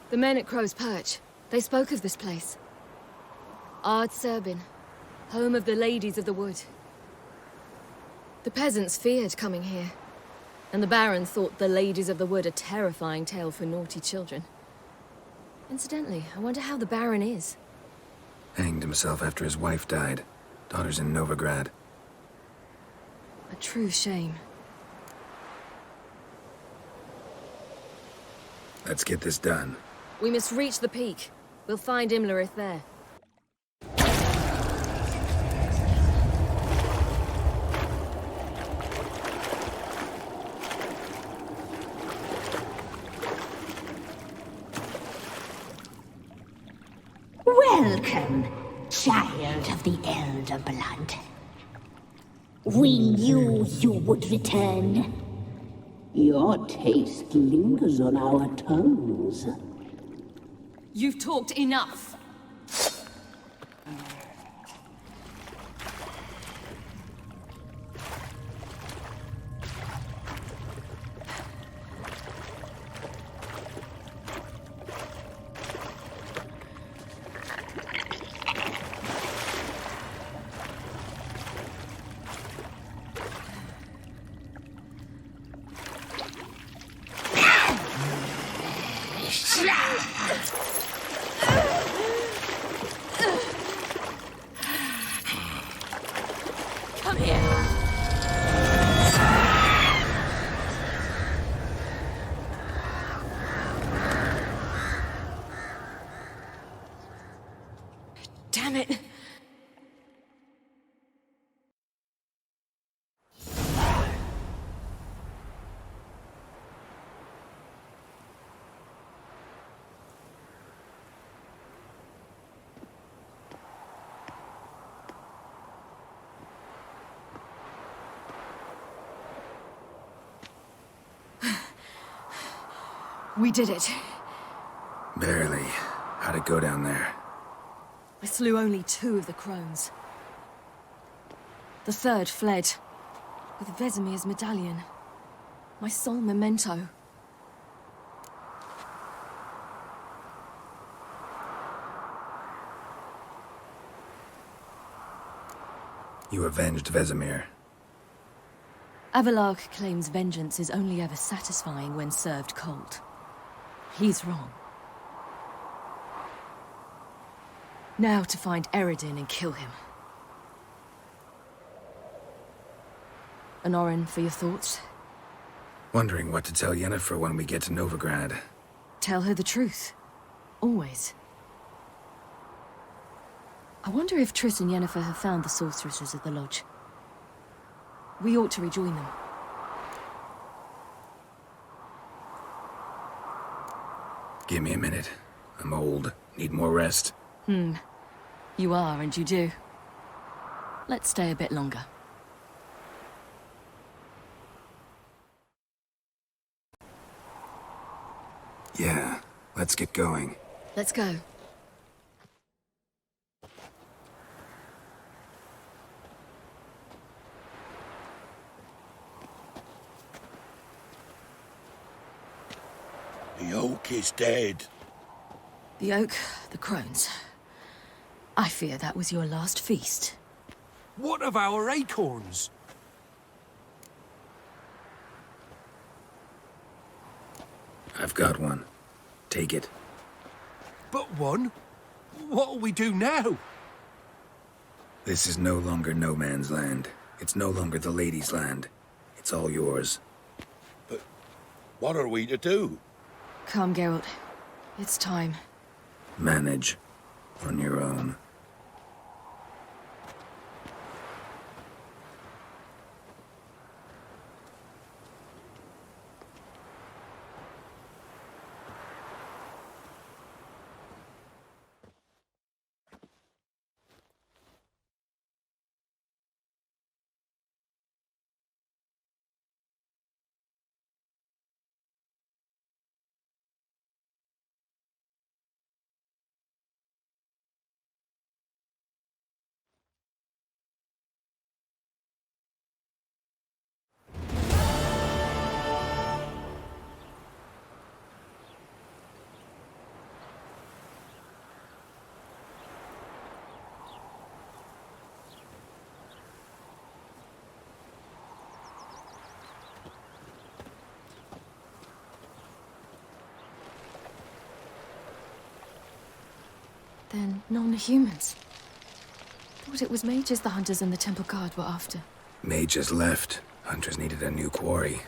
The men at Crow's Perch, they spoke of this place. Ard Serbin, home of the Ladies of the Wood. The peasants feared coming here, and the Baron thought the Ladies of the Wood a terrifying tale for naughty children. Incidentally, I wonder how the Baron is. Hanged himself after his wife died. Daughter's in Novigrad. A true shame. Let's get this done. We must reach the peak. We'll find Imlerith there. Welcome, child of the Elder Blood. We knew you would return. Your taste lingers on our tongues. You've talked enough. Come here. Damn it. We did it. Barely. How'd it go down there? I slew only 2 of the crones. The third fled, with Vesemir's medallion. My sole memento. You avenged Vesemir. Avalark claims vengeance is only ever satisfying when served cold. He's wrong. Now to find Eredin and kill him. An Oren for your thoughts? Wondering what to tell Yennefer when we get to Novigrad. Tell her the truth. Always. I wonder if Triss and Yennefer have found the sorceresses at the lodge. We ought to rejoin them. Give me a minute. I'm old. Need more rest. You are, and you do. Let's stay a bit longer. Yeah, let's get going. Let's go. The oak is dead. The oak, the crones. I fear that was your last feast. What of our acorns? I've got one. Take it. But one? What'll we do now? This is no longer no man's land. It's no longer the lady's land. It's all yours. But what are we to do? Come, Geralt. It's time. Manage. On your own. Then non-humans. Thought it was mages the hunters and the temple guard were after. Mages left. Hunters needed a new quarry.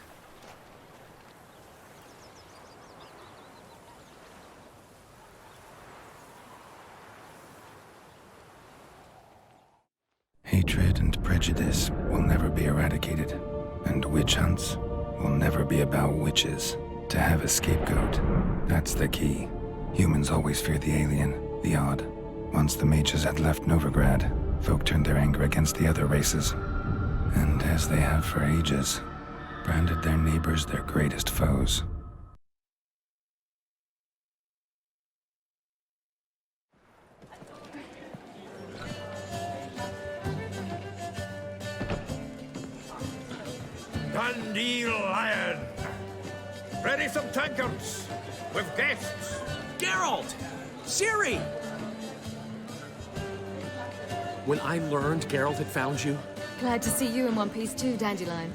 Hatred and prejudice will never be eradicated, and witch hunts will never be about witches. To have a scapegoat, that's the key. Humans always fear the alien, the odd. Once the mages had left Novigrad, folk turned their anger against the other races. And as they have for ages, branded their neighbors their greatest foes. Dandelion! Ready some tankards! With guests! Geralt! Ciri! When I learned Geralt had found you... Glad to see you in one piece too, Dandelion.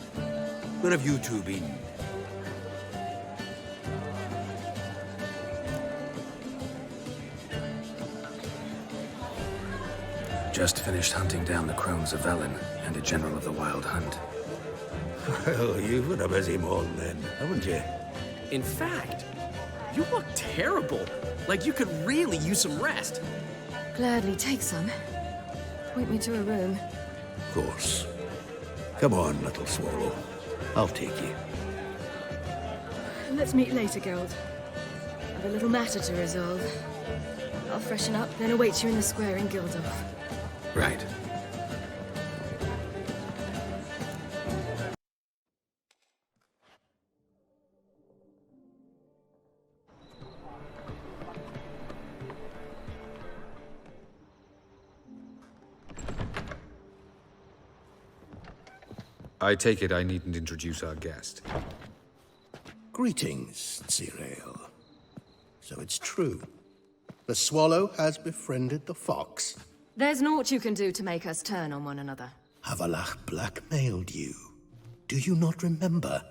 Where have you two been? Just finished hunting down the crones of Velen and a general of the Wild Hunt. Well, you've been a busy morning then, haven't you? In fact, you look terrible. Like you could really use some rest. Gladly take some. Point me to a room. Of course. Come on, little swallow. I'll take you. Let's meet later, Geralt. I've a little matter to resolve. I'll freshen up, then await you in the square in Gildorf. Right. I take it I needn't introduce our guest. Greetings, Ciri. So it's true. The swallow has befriended the fox. There's naught you can do to make us turn on one another. Havelach blackmailed you. Do you not remember?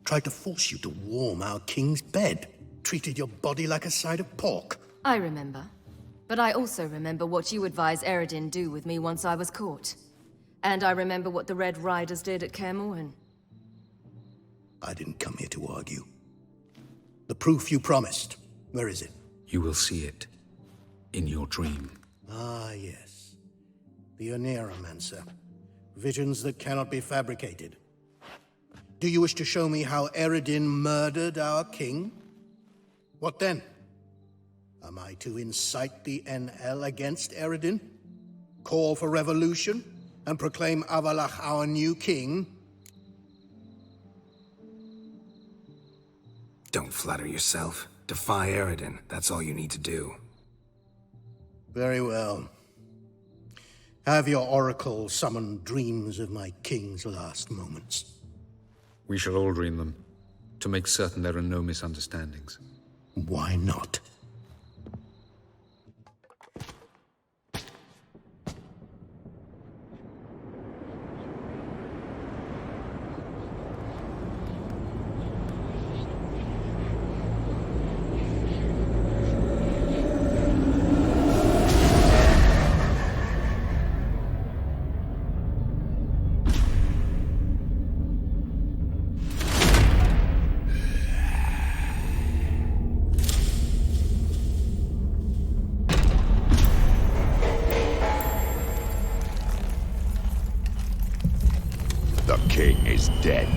Tried to force you to warm our king's bed. Treated your body like a side of pork. I remember. But I also remember what you advised Eredin do with me once I was caught. And I remember what the Red Riders did at Kaer Morhen. I didn't come here to argue. The proof you promised, where is it? You will see it in your dream. Ah, yes. The Oneiromancer. Visions that cannot be fabricated. Do you wish to show me how Eredin murdered our king? What then? Am I to incite the NL against Eredin? Call for revolution? And proclaim Avalach our new king? Don't flatter yourself. Defy Eredin. That's all you need to do. Very well. Have your oracle summon dreams of my king's last moments. We shall all dream them, to make certain there are no misunderstandings. Why not? The king is dead.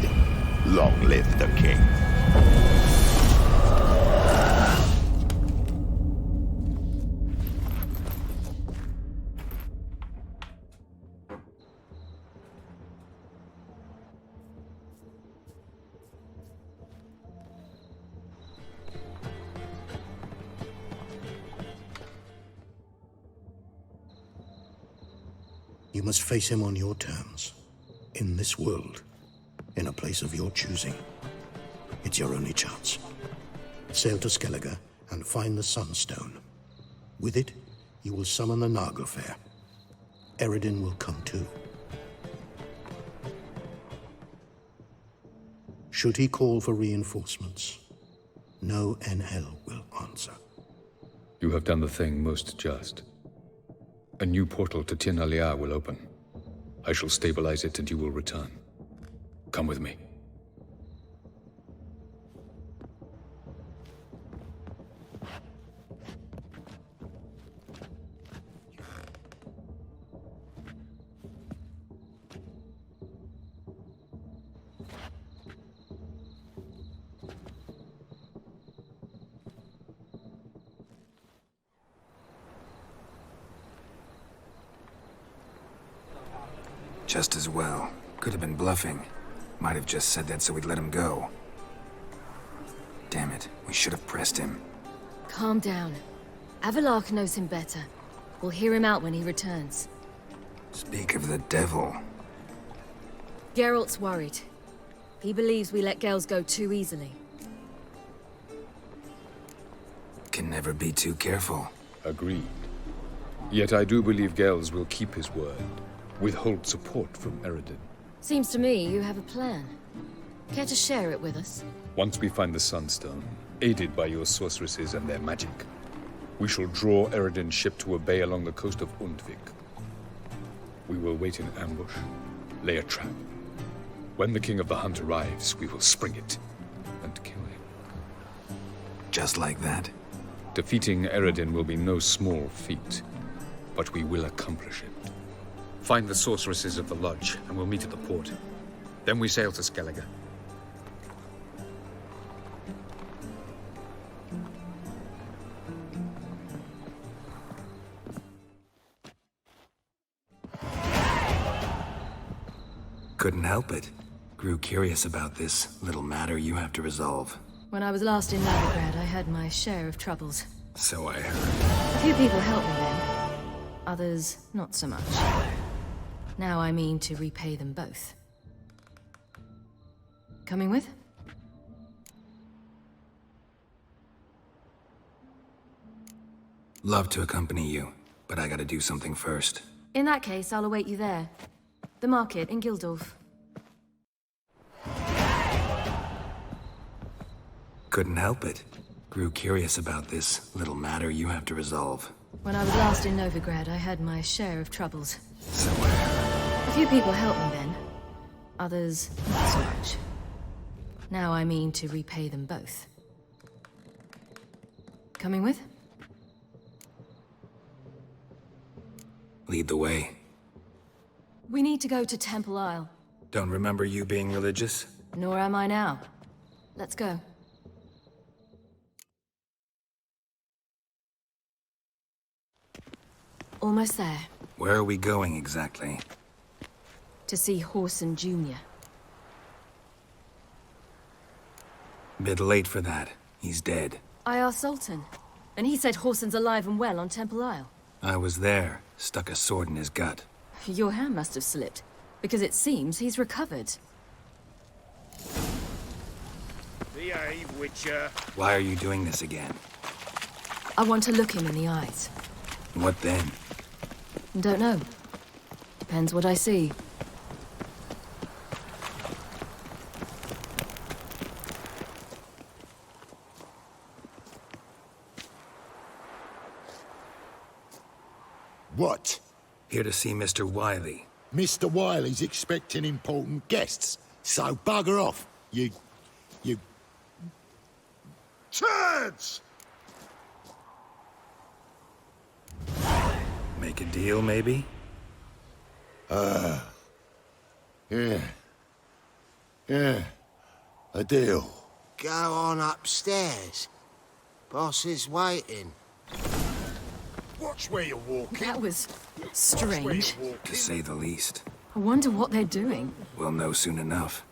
Long live the king. You must face him on your terms. In this world. In a place of your choosing. It's your only chance. Sail to Skellige and find the Sunstone. With it, you will summon the Naga Fair. Eredin will come too. Should he call for reinforcements, no NL will answer. You have done the thing most just. A new portal to Tin Alia will open. I shall stabilize it and you will return. Come with me. Just as well. Could have been bluffing. Might have just said that so we'd let him go. Damn it, we should have pressed him. Calm down. Avalach knows him better. We'll hear him out when he returns. Speak of the devil. Geralt's worried. He believes we let Gels go too easily. Can never be too careful. Agreed. Yet I do believe Gels will keep his word. Withhold support from Eredin. Seems to me you have a plan. Care to share it with us? Once we find the Sunstone, aided by your sorceresses and their magic, we shall draw Eredin's ship to a bay along the coast of Undvik. We will wait in ambush, lay a trap. When the King of the Hunt arrives, we will spring it and kill him. Just like that? Defeating Eredin will be no small feat, but we will accomplish it. Find the sorceresses of the lodge, and we'll meet at the port. Then we sail to Skellige. Couldn't help it. Grew curious about this little matter you have to resolve. When I was last in Novigrad, I had my share of troubles. So I heard. A few people helped me then. Others, not so much. Now I mean to repay them both. Coming with? Love to accompany you, but I gotta do something first. In that case, I'll await you there. The market in Gildorf. Couldn't help it. Grew curious about this little matter you have to resolve. When I was last in Novigrad, I had my share of troubles. So I heard. A few people helped me then. Others, not so much. Now I mean to repay them both. Coming with? Lead the way. We need to go to Temple Isle. Don't remember you being religious? Nor am I now. Let's go. Almost there. Where are we going exactly? To see Horson Jr. Bit late for that. He's dead. I asked Sultan, and he said Horson's alive and well on Temple Isle. I was there. Stuck a sword in his gut. Your hand must have slipped, because it seems he's recovered. Behave, Witcher. Why are you doing this again? I want to look him in the eyes. What then? Don't know. Depends what I see. What? Here to see Mr. Wiley. Mr. Wiley's expecting important guests, so bugger off, you... Turds! Make a deal, maybe? Yeah. A deal. Go on upstairs. Boss is waiting. Watch where you're walking. That was strange. To say the least. I wonder what they're doing. We'll know soon enough.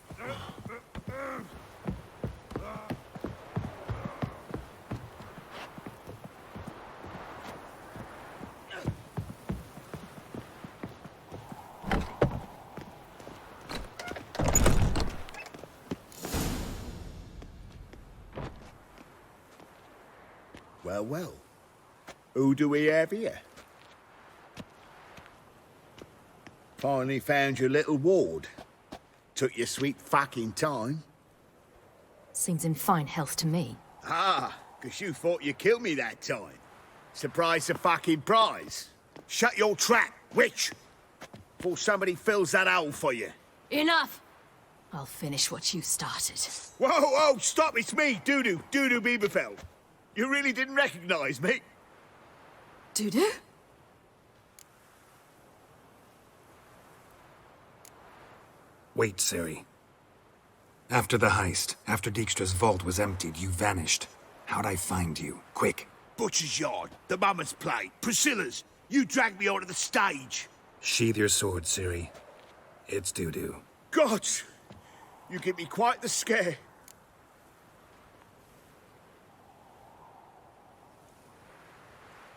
Well. Who do we have here? Finally found your little ward. Took your sweet fucking time. Seems in fine health to me. Ah, 'cause you thought you killed me that time. Surprise the fucking prize. Shut your trap, witch! Before somebody fills that hole for you. Enough! I'll finish what you started. Whoa, stop, it's me, Dudu Bieberfeld. You really didn't recognize me? Dudu? Wait, Ciri. After the heist, after Dijkstra's vault was emptied, you vanished. How'd I find you? Quick. Butcher's Yard, the Mama's Plate, Priscilla's. You dragged me onto the stage. Sheathe your sword, Ciri. It's Dudu. God! You give me quite the scare.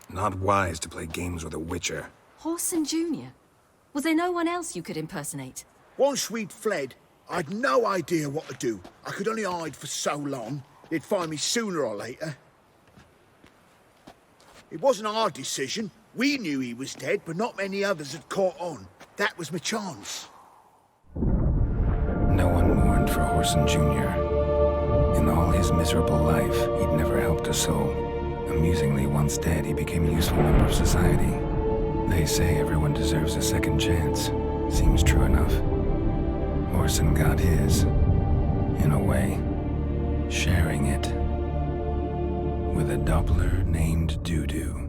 Not wise to play games with a witcher. Horson Jr.? Was there no one else you could impersonate? Once we'd fled, I'd no idea what to do. I could only hide for so long. They'd find me sooner or later. It wasn't our decision. We knew he was dead, but not many others had caught on. That was my chance. No one mourned for Horson Jr. In all his miserable life, he'd never helped a soul. Amusingly, once dead, he became a useful member of society. They say everyone deserves a second chance. Seems true enough. Horson got his, in a way, sharing it with a Doppler named Dudu.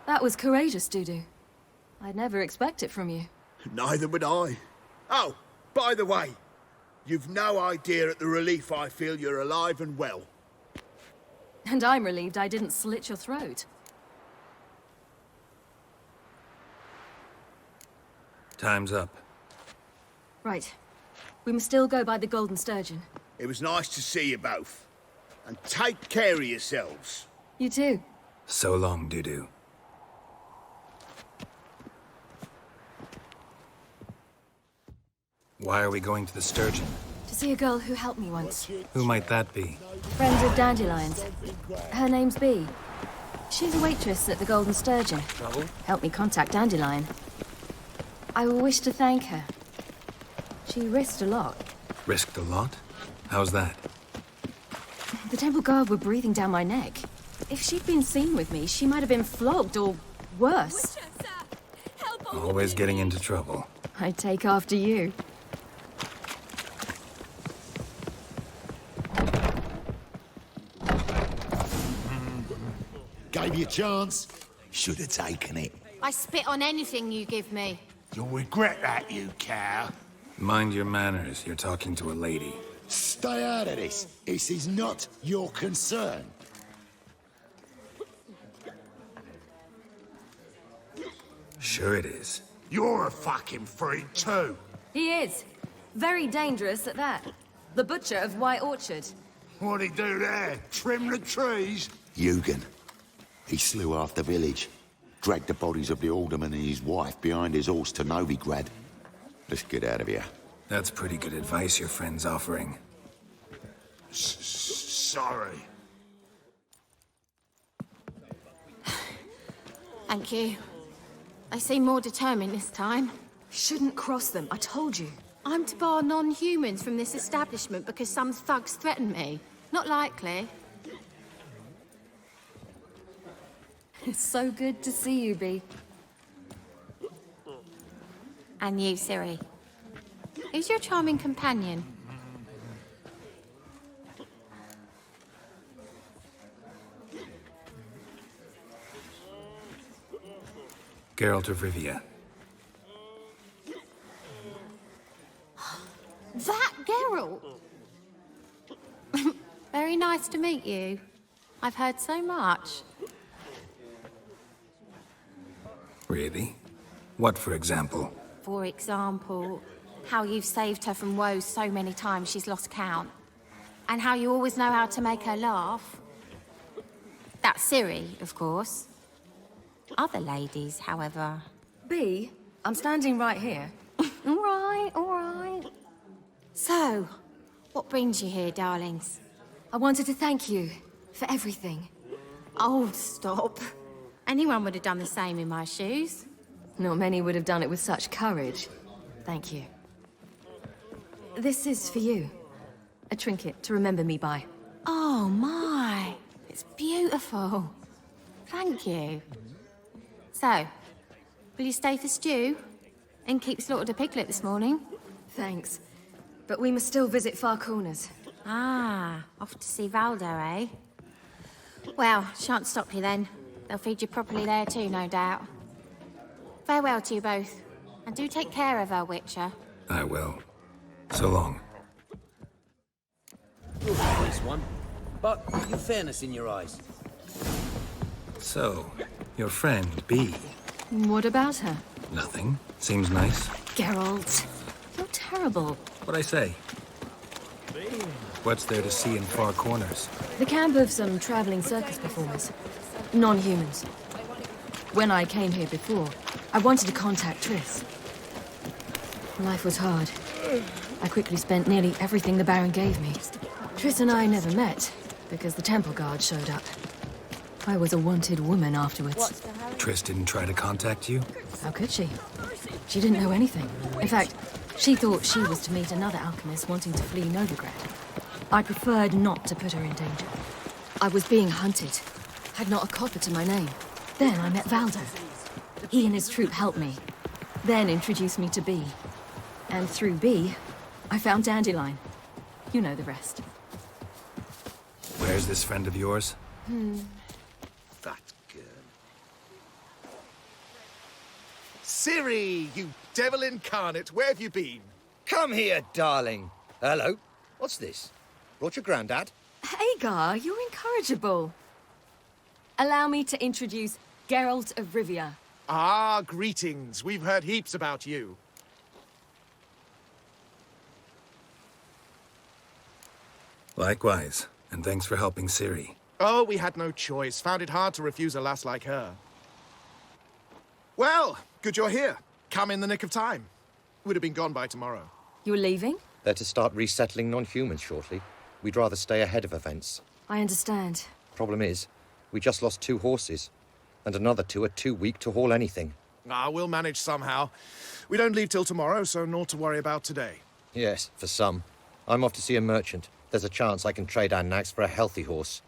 That was courageous, Dudu. I'd never expect it from you. Neither would I. Oh, by the way, you've no idea at the relief I feel you're alive and well. And I'm relieved I didn't slit your throat. Time's up. Right. We must still go by the Golden Sturgeon. It was nice to see you both. And take care of yourselves. You too. So long, Dudu. Why are we going to the Sturgeon? To see a girl who helped me once. Who might that be? Friends of Dandelion's. Her name's Bee. She's a waitress at the Golden Sturgeon. Trouble? Helped me contact Dandelion. I wish to thank her. She risked a lot. Risked a lot? How's that? The Temple Guard were breathing down my neck. If she'd been seen with me, she might have been flogged or worse. Always getting into trouble. I take after you. Gave you a chance. Should have taken it. I spit on anything you give me. You'll regret that, you cow. Mind your manners. You're talking to a lady. Stay out of this. This is not your concern. Sure it is. You're a fucking freak too. He is. Very dangerous at that. The butcher of White Orchard. What'd he do there? Trim the trees? Eugen. He slew half the village. Dragged the bodies of the alderman and his wife behind his horse to Novigrad. Let's get out of here. That's pretty good advice your friend's offering. Sorry. Thank you. They seem more determined this time. Shouldn't cross them, I told you. I'm to bar non-humans from this establishment because some thugs threaten me. Not likely. It's so good to see you, Bee. And you, Ciri. Who's your charming companion? Geralt of Rivia. That Geralt! Very nice to meet you. I've heard so much. Really? What, for example? For example, how you've saved her from woes so many times she's lost count. And how you always know how to make her laugh. That's Ciri, of course. Other ladies, however... Bee, I'm standing right here. All right, all right. So, what brings you here, darlings? I wanted to thank you for everything. Oh, stop. Anyone would have done the same in my shoes. Not many would have done it with such courage. Thank you. This is for you. A trinket to remember me by. Oh, my. It's beautiful. Thank you. So, will you stay for stew? And keep slaughtered a piglet this morning? Thanks. But we must still visit Far Corners. Ah, off to see Valdo, eh? Well, shan't stop you then. They'll feed you properly there too, no doubt. Farewell to you both. And do take care of her, Witcher. I will. So long. You'll find this one, but you've fairness in your eyes. So, your friend, Bee. What about her? Nothing. Seems nice. Geralt, you're terrible. What'd I say? What's there to see in Far Corners? The camp of some traveling circus performers. Non-humans. When I came here before, I wanted to contact Triss. Life was hard. I quickly spent nearly everything the Baron gave me. Triss and I never met, because the temple guard showed up. I was a wanted woman afterwards. Triss didn't try to contact you? How could she? She didn't know anything. In fact, she thought she was to meet another alchemist wanting to flee Novigrad. I preferred not to put her in danger. I was being hunted. Had not a copper to my name. Then I met Valdo. He and his troop helped me. Then introduced me to Bee. And through Bee, I found Dandelion. You know the rest. Where's this friend of yours? That girl. Ciri, you devil incarnate, where have you been? Come here, darling. Hello. What's this? Brought your granddad? Hagar, you're incorrigible. Allow me to introduce Geralt of Rivia. Ah, greetings. We've heard heaps about you. Likewise, and thanks for helping Ciri. Oh, we had no choice. Found it hard to refuse a lass like her. Well, good you're here. Come in the nick of time. Would have been gone by tomorrow. You're leaving? They're to start resettling non-humans shortly. We'd rather stay ahead of events. I understand. Problem is, we just lost 2 horses. And another 2 are too weak to haul anything. Ah, we'll manage somehow. We don't leave till tomorrow, so naught to worry about today. Yes, for some. I'm off to see a merchant. There's a chance I can trade our nags for a healthy horse.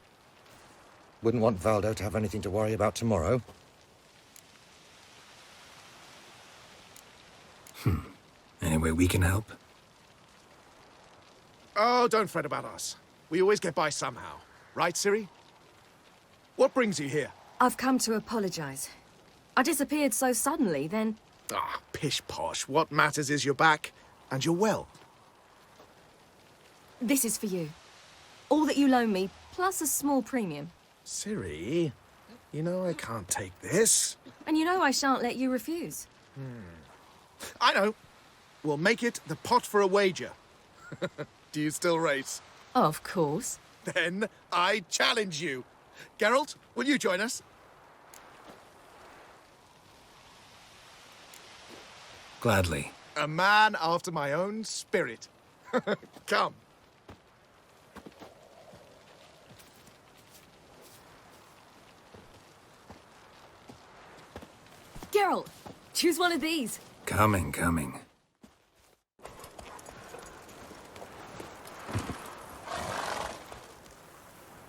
Wouldn't want Valdo to have anything to worry about tomorrow. Any way we can help? Oh, don't fret about us. We always get by somehow. Right, Ciri? What brings you here? I've come to apologize. I disappeared so suddenly, then... Ah, pish-posh. What matters is you're back, and you're well. This is for you. All that you loan me, plus a small premium. Ciri, you know I can't take this. And you know I shan't let you refuse. I know. We'll make it the pot for a wager. Do you still race? Of course. Then I challenge you. Geralt, will you join us? Gladly. A man after my own spirit. Come. Geralt, choose one of these. Coming.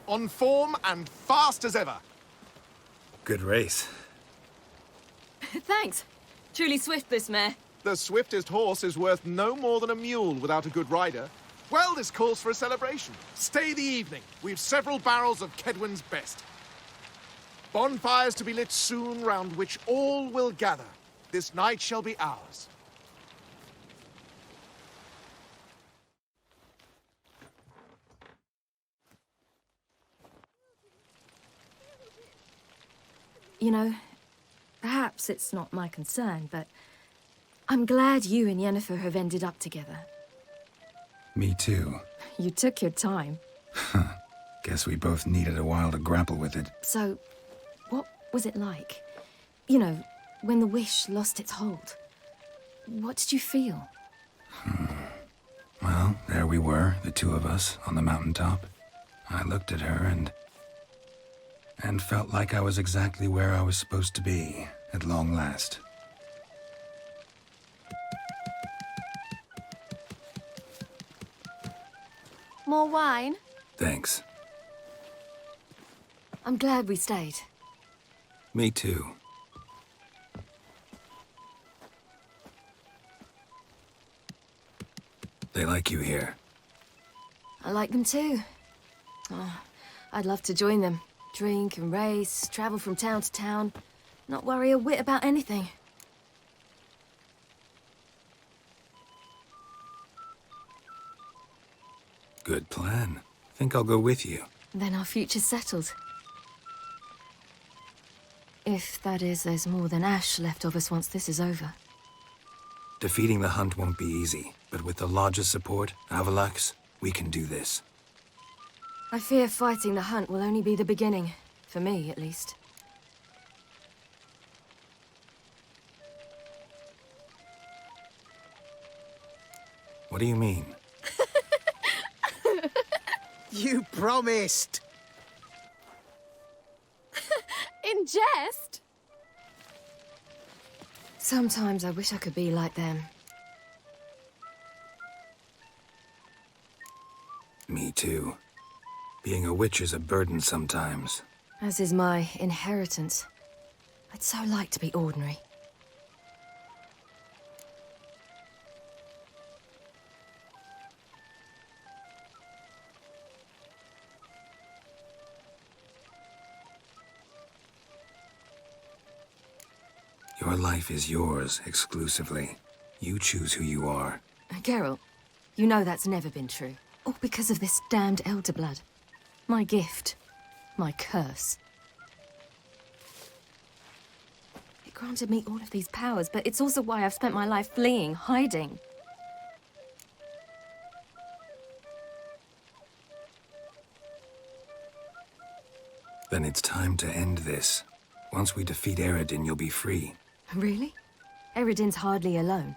On form and fast as ever. Good race. Thanks. Truly swift, this mare. The swiftest horse is worth no more than a mule without a good rider. Well, this calls for a celebration. Stay the evening. We've several barrels of Kedwen's best. Bonfires to be lit soon, round which all will gather. This night shall be ours. You know, perhaps it's not my concern, but I'm glad you and Yennefer have ended up together. Me too. You took your time. Guess we both needed a while to grapple with it. So, what was it like? You know, when the wish lost its hold. What did you feel? Well, there we were, the two of us, on the mountaintop. I looked at her and felt like I was exactly where I was supposed to be, at long last. More wine? Thanks. I'm glad we stayed. Me too. They like you here. I like them too. Oh, I'd love to join them. Drink and race, travel from town to town. Not worry a whit about anything. Good plan. Think I'll go with you. Then our future's settled. If, that is, there's more than ash left of us once this is over. Defeating the hunt won't be easy, but with the Lodge's support, Avalax, we can do this. I fear fighting the hunt will only be the beginning. For me, at least. What do you mean? You promised! In jest? Sometimes I wish I could be like them. Me too. Being a witch is a burden sometimes. As is my inheritance. I'd so like to be ordinary. Your life is yours, exclusively. You choose who you are. Geralt, you know that's never been true. All because of this damned elder blood. My gift. My curse. It granted me all of these powers, but it's also why I've spent my life fleeing, hiding. Then it's time to end this. Once we defeat Eredin, you'll be free. Really? Eredin's hardly alone.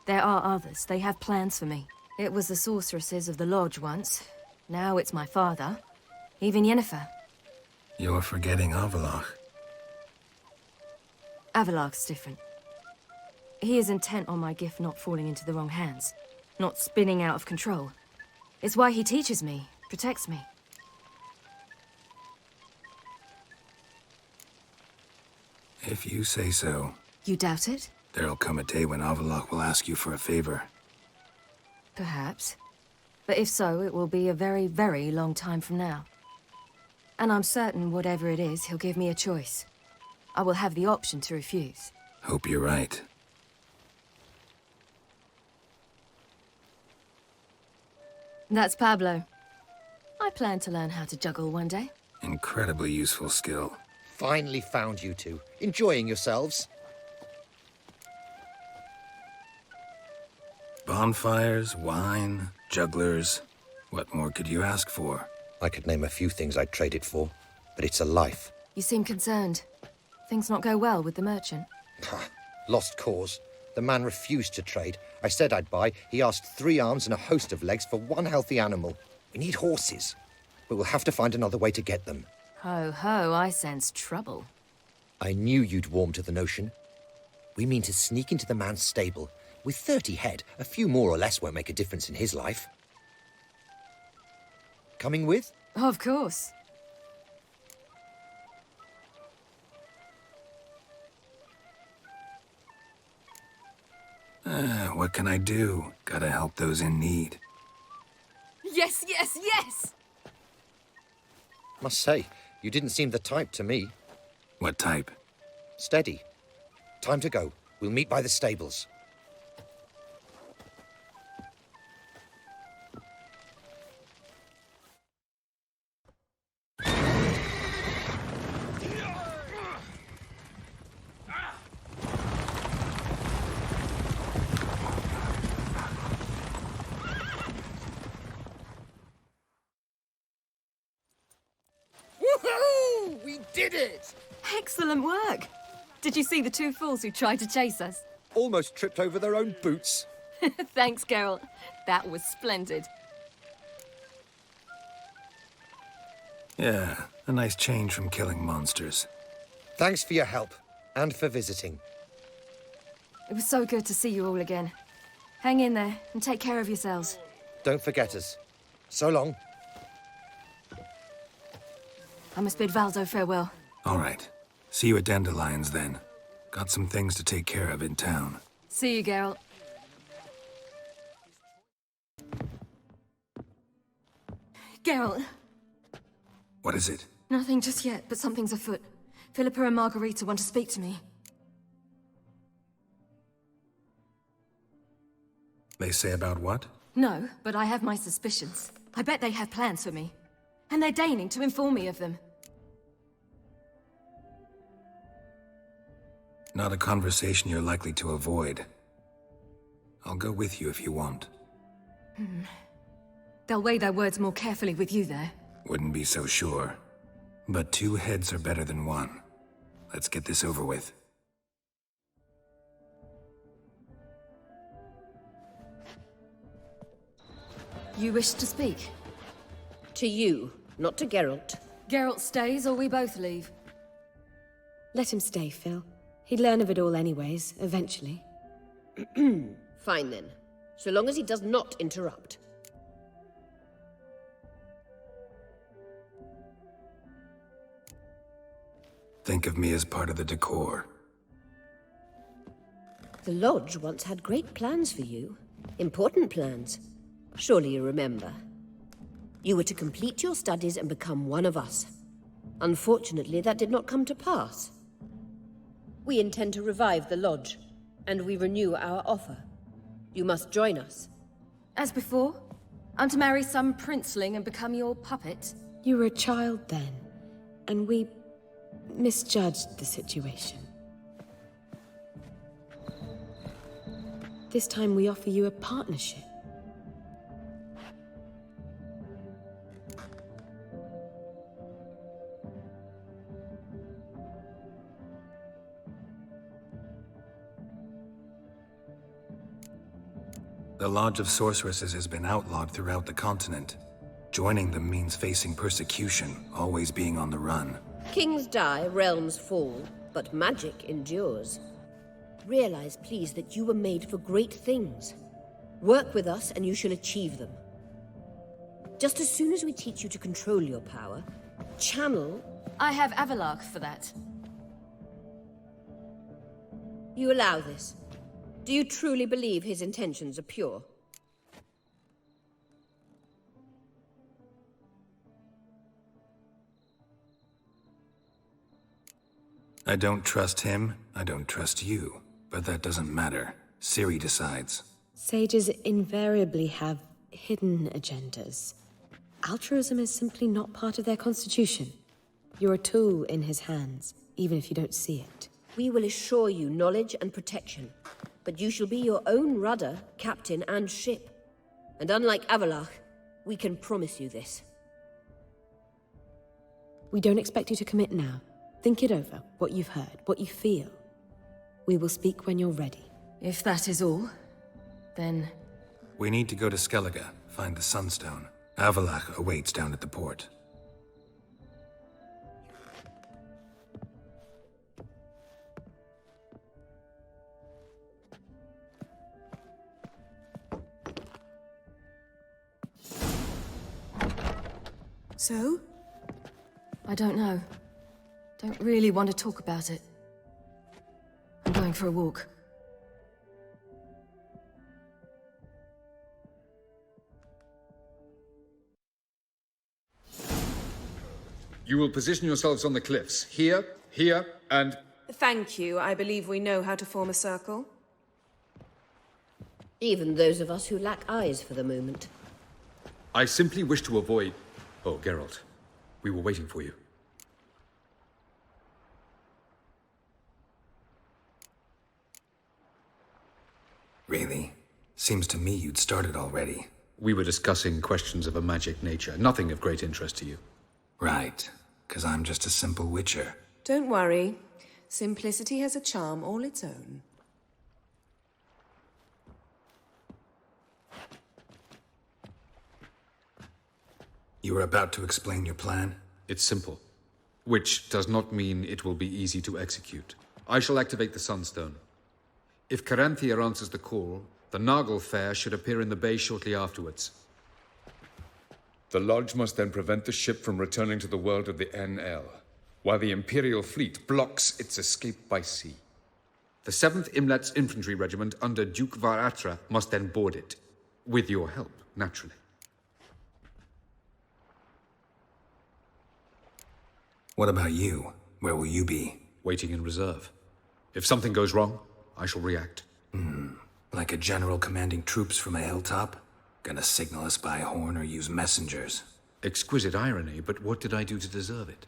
There are others. They have plans for me. It was the sorceresses of the Lodge once. Now it's my father. Even Yennefer. You're forgetting Avallac'h. Avallac'h's different. He is intent on my gift not falling into the wrong hands. Not spinning out of control. It's why he teaches me, protects me. If you say so. You doubt it? There'll come a day when Avallac'h will ask you for a favor. Perhaps. But if so, it will be a very, very long time from now. And I'm certain whatever it is, he'll give me a choice. I will have the option to refuse. Hope you're right. That's Pablo. I plan to learn how to juggle one day. Incredibly useful skill. Finally found you two. Enjoying yourselves? Bonfires, wine, jugglers. What more could you ask for? I could name a few things I'd trade it for, but it's a life. You seem concerned. Things not go well with the merchant. Lost cause. The man refused to trade. I said I'd buy. He asked 3 arms and a host of legs for 1 healthy animal. We need horses, but we'll have to find another way to get them. Ho ho, I sense trouble. I knew you'd warm to the notion. We mean to sneak into the man's stable. With 30 head, a few more or less won't make a difference in his life. Coming with? Of course. What can I do? Gotta help those in need. Yes, yes, yes! Must say, you didn't seem the type to me. What type? Steady. Time to go. We'll meet by the stables. Woohoo! We did it! Excellent work! Did you see the 2 fools who tried to chase us? Almost tripped over their own boots. Thanks, Geralt. That was splendid. Yeah, a nice change from killing monsters. Thanks for your help, and for visiting. It was so good to see you all again. Hang in there, and take care of yourselves. Don't forget us. So long. I must bid Valdo farewell. All right. See you at Dandelions, then. Got some things to take care of in town. See you, Geralt. Geralt. What is it? Nothing just yet, but something's afoot. Philippa and Margarita want to speak to me. They say about what? No, but I have my suspicions. I bet they have plans for me. And they're deigning to inform me of them. Not a conversation you're likely to avoid. I'll go with you if you want. They'll weigh their words more carefully with you there. Wouldn't be so sure. But 2 heads are better than 1. Let's get this over with. You wish to speak? To you, not to Geralt. Geralt stays or we both leave? Let him stay, Phil. He'd learn of it all anyways, eventually. Fine then. So long as he does not interrupt. Think of me as part of the decor. The Lodge once had great plans for you. Important plans. Surely you remember. You were to complete your studies and become one of us. Unfortunately, that did not come to pass. We intend to revive the Lodge, and we renew our offer. You must join us. As before? I'm to marry some princeling and become your puppet? You were a child then, and we misjudged the situation. This time we offer you a partnership. The Lodge of Sorceresses has been outlawed throughout the continent. Joining them means facing persecution, always being on the run. Kings die, realms fall, but magic endures. Realize, please, that you were made for great things. Work with us and you shall achieve them. Just as soon as we teach you to control your power, channel... I have Avallac'h for that. You allow this. Do you truly believe his intentions are pure? I don't trust him, I don't trust you. But that doesn't matter. Ciri decides. Sages invariably have hidden agendas. Altruism is simply not part of their constitution. You're a tool in his hands, even if you don't see it. We will assure you knowledge and protection, but you shall be your own rudder, captain, and ship. And unlike Avallac'h, we can promise you this. We don't expect you to commit now. Think it over, what you've heard, what you feel. We will speak when you're ready. If that is all, then... We need to go to Skellige, find the Sunstone. Avallac'h awaits down at the port. So? I don't know. Don't really want to talk about it. I'm going for a walk. You will position yourselves on the cliffs. Here, here, and... Thank you. I believe we know how to form a circle. Even those of us who lack eyes for the moment. I simply wish to avoid... Oh, Geralt. We were waiting for you. Really? Seems to me you'd started already. We were discussing questions of a magic nature, nothing of great interest to you. Right, 'cause I'm just a simple witcher. Don't worry. Simplicity has a charm all its own. You were about to explain your plan? It's simple. Which does not mean it will be easy to execute. I shall activate the Sunstone. If Caranthea answers the call, the Nargle Fair should appear in the bay shortly afterwards. The Lodge must then prevent the ship from returning to the world of the NL, while the Imperial fleet blocks its escape by sea. The 7th Imlet's Infantry Regiment under Duke Varatra must then board it. With your help, naturally. What about you? Where will you be? Waiting in reserve. If something goes wrong, I shall react. Like a general commanding troops from a hilltop? Gonna signal us by horn or use messengers? Exquisite irony, but what did I do to deserve it?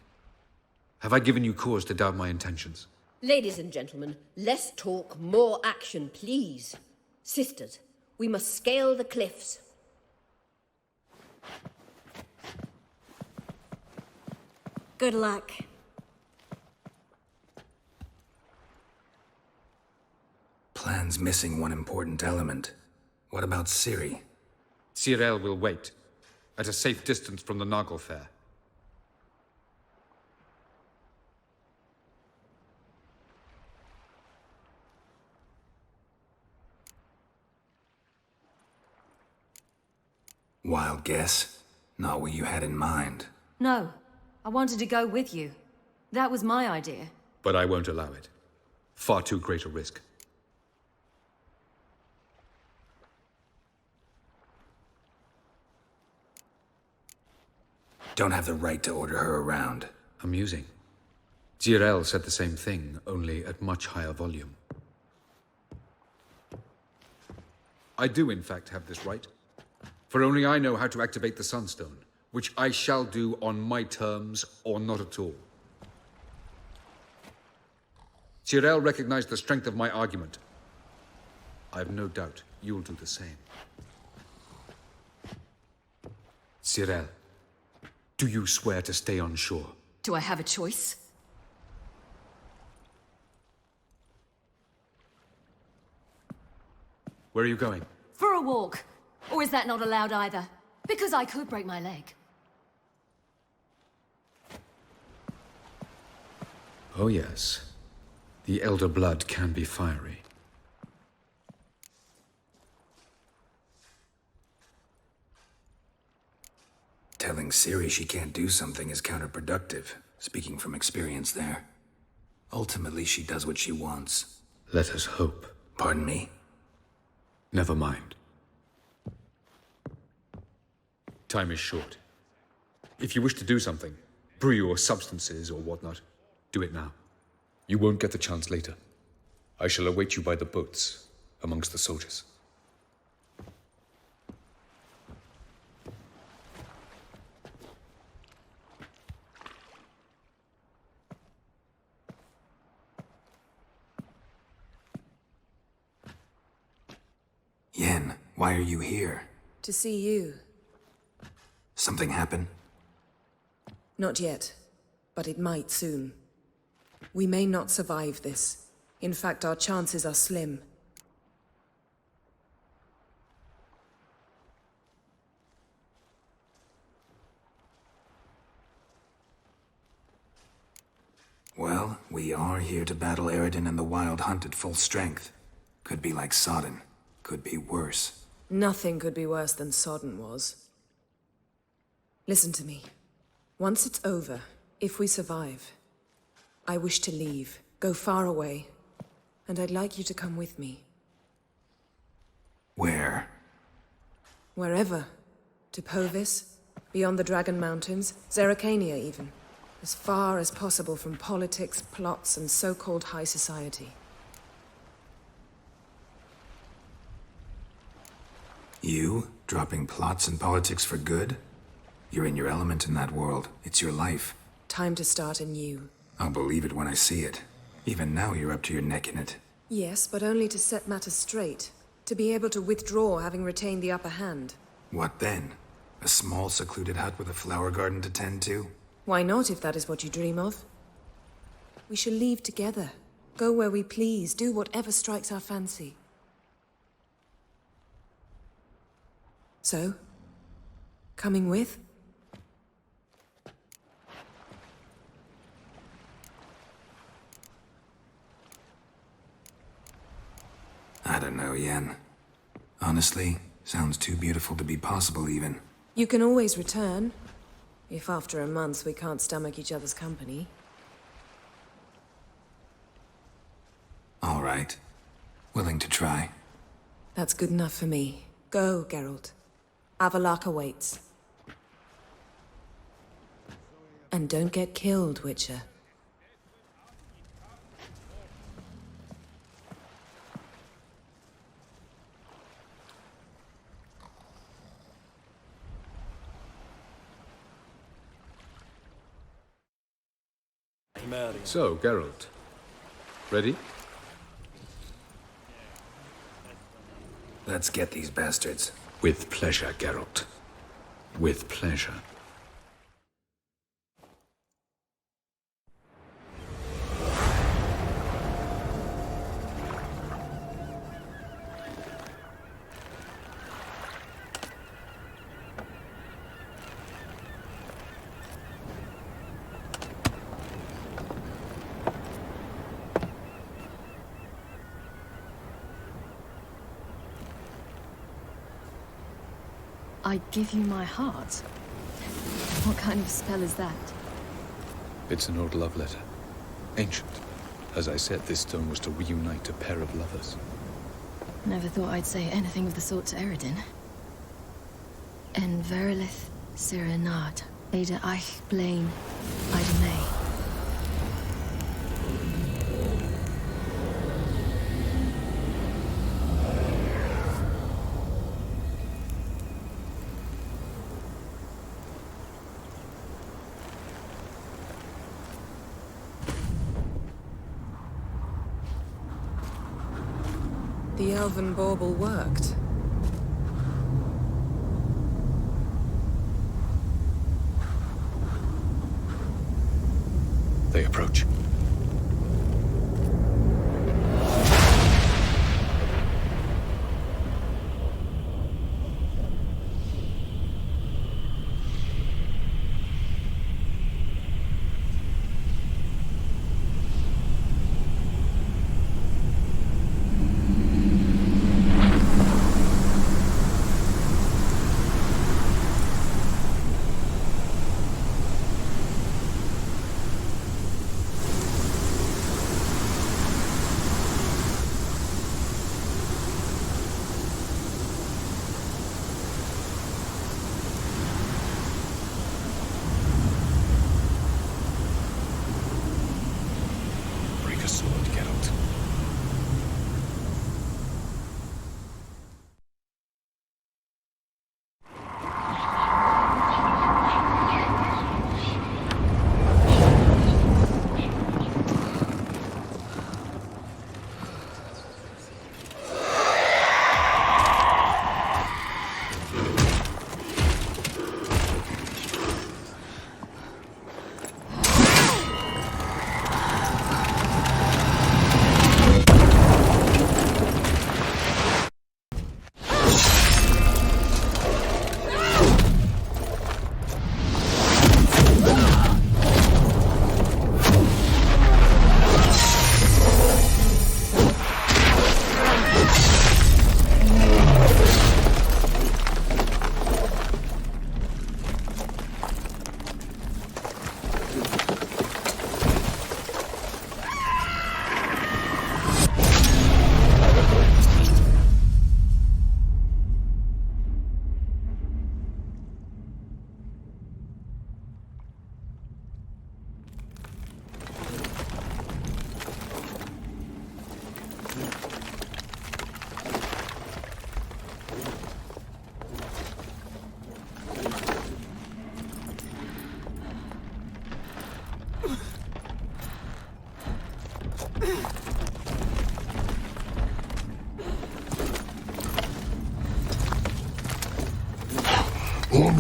Have I given you cause to doubt my intentions? Ladies and gentlemen, less talk, more action, please. Sisters, we must scale the cliffs. Good luck. Plan's missing one important element. What about Ciri? Ciri will wait, at a safe distance from the Nargle Fair. Wild guess? Not what you had in mind. No, I wanted to go with you. That was my idea. But I won't allow it. Far too great a risk. Don't have the right to order her around. Amusing. Ciri said the same thing, only at much higher volume. I do, in fact, have this right. For only I know how to activate the Sunstone, which I shall do on my terms or not at all. Ciri recognized the strength of my argument. I have no doubt you'll do the same. Ciri, do you swear to stay on shore? Do I have a choice? Where are you going? For a walk. Or is that not allowed either? Because I could break my leg. Oh yes. The elder blood can be fiery. Telling Ciri she can't do something is counterproductive, speaking from experience there. Ultimately, she does what she wants. Let us hope. Pardon me? Never mind. Time is short. If you wish to do something, brew your substances or whatnot, do it now. You won't get the chance later. I shall await you by the boats, amongst the soldiers. Yen, why are you here? To see you. Something happen? Not yet, but it might soon. We may not survive this. In fact, our chances are slim. Well, we are here to battle Eredin and the Wild Hunt at full strength. Could be like Sodden. Could be worse. Nothing could be worse than Sodden was. Listen to me. Once it's over, if we survive, I wish to leave, go far away, and I'd like you to come with me. Where? Wherever. To Povis, beyond the Dragon Mountains, Zeracania even. As far as possible from politics, plots, and so-called high society. You? Dropping plots and politics for good? You're in your element in that world. It's your life. Time to start anew. I'll believe it when I see it. Even now you're up to your neck in it. Yes, but only to set matters straight. To be able to withdraw having retained the upper hand. What then? A small secluded hut with a flower garden to tend to? Why not, if that is what you dream of? We shall leave together. Go where we please, do whatever strikes our fancy. So? Coming with? I don't know, Yen. Honestly, sounds too beautiful to be possible even. You can always return. If after a month we can't stomach each other's company. All right. Willing to try. That's good enough for me. Go, Geralt. Avalok awaits. And don't get killed, Witcher. So, Geralt. Ready? Let's get these bastards. With pleasure, Geralt. With pleasure. I give you my heart? What kind of spell is that? It's an old love letter. Ancient. As I said, this stone was to reunite a pair of lovers. Never thought I'd say anything of the sort to Eredin. En verilith serenad, Ada eich blaen, Ida May. The elven bauble worked. They approach.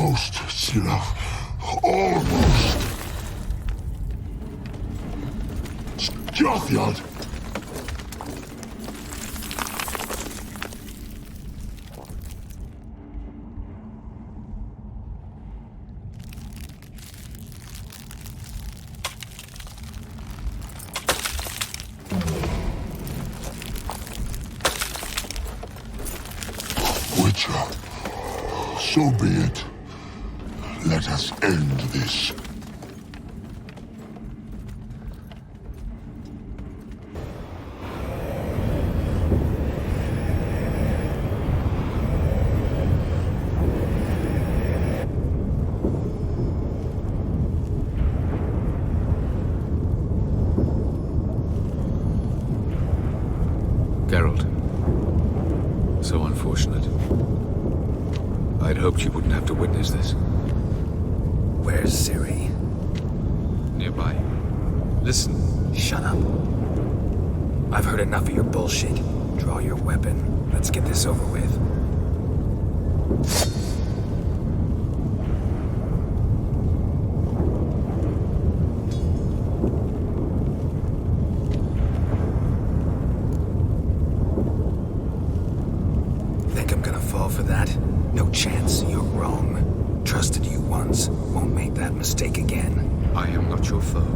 Almost, Ciri. Almost. Jothyard. Witcher, so be it. Let us end this. Geralt. So unfortunate. I'd hoped you wouldn't have to witness this. Where's Ciri? Nearby. Listen. Shut up. I've heard enough of your bullshit. Draw your weapon. Let's get this over with. Think I'm gonna fall for that? No chance. You're wrong. Trusted you once. Won't make that mistake again. I am not your foe.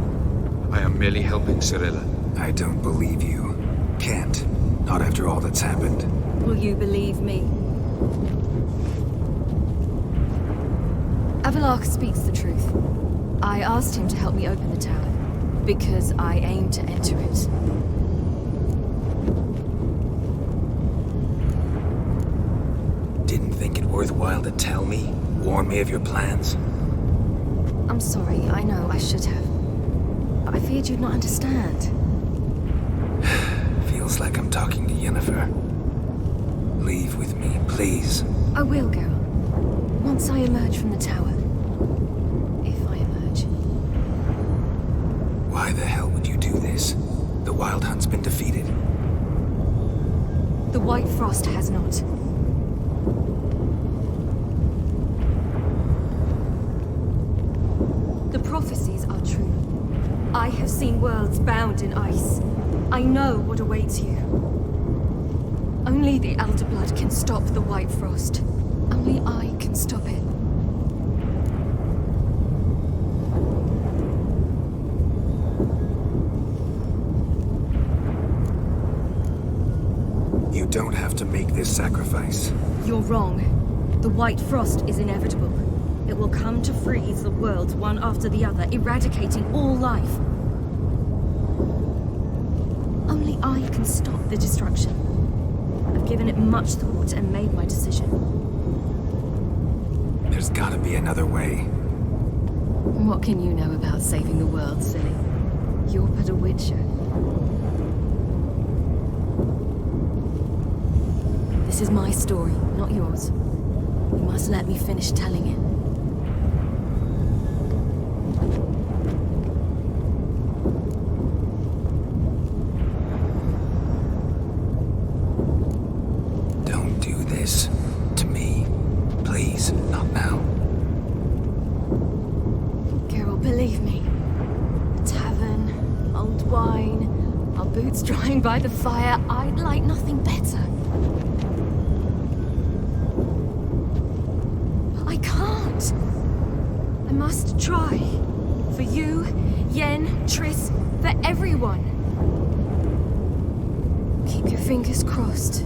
I am merely helping Cirilla. I don't believe you. Can't. Not after all that's happened. Will you believe me? Avalok speaks the truth. I asked him to help me open the tower, because I aim to enter it. Didn't think it worthwhile to tell me? Warn me of your plans? I'm sorry, I know, I should have. But I feared you'd not understand. Feels like I'm talking to Yennefer. Leave with me, please. I will, Geralt. Once I emerge from the tower. If I emerge. Why the hell would you do this? The Wild Hunt's been defeated. The White Frost has not. The prophecies are true. I have seen worlds bound in ice. I know what awaits you. Only the Elder Blood can stop the White Frost. Only I can stop it. You don't have to make this sacrifice. You're wrong. The White Frost is inevitable. It will come to freeze the worlds one after the other, eradicating all life. Only I can stop the destruction. I've given it much thought and made my decision. There's gotta be another way. What can you know about saving the world, silly? You're but a witcher. This is my story, not yours. You must let me finish telling it. Don't do this to me. Please, not now. Geralt, believe me. A tavern, old wine, our boots drying by the fire. I'd like nothing better. I can't. I must try. For you, Yen, Triss, for everyone. Keep your fingers crossed.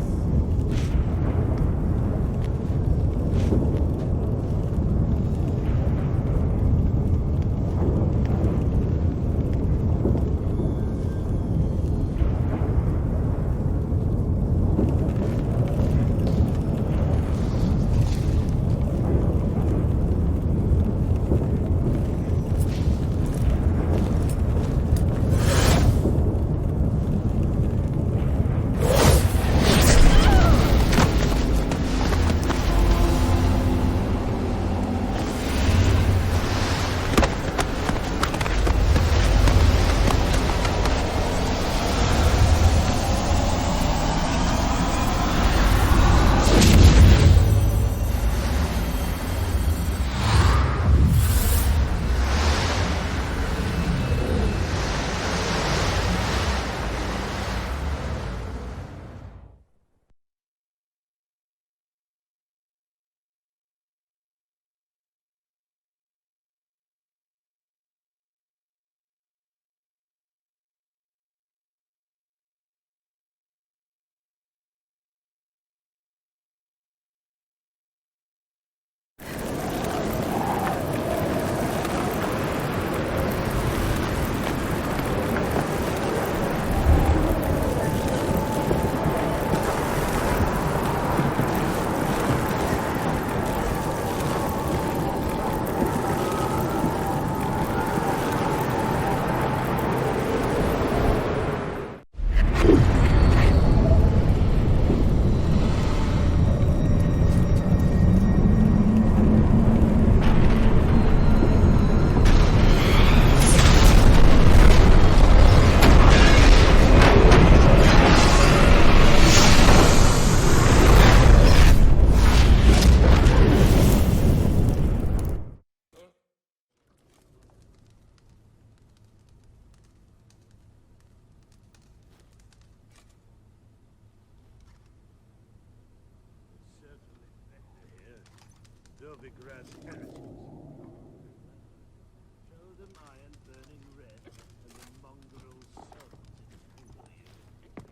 Novigrad's heritage. Show them iron burning red and the mongrel souls in you.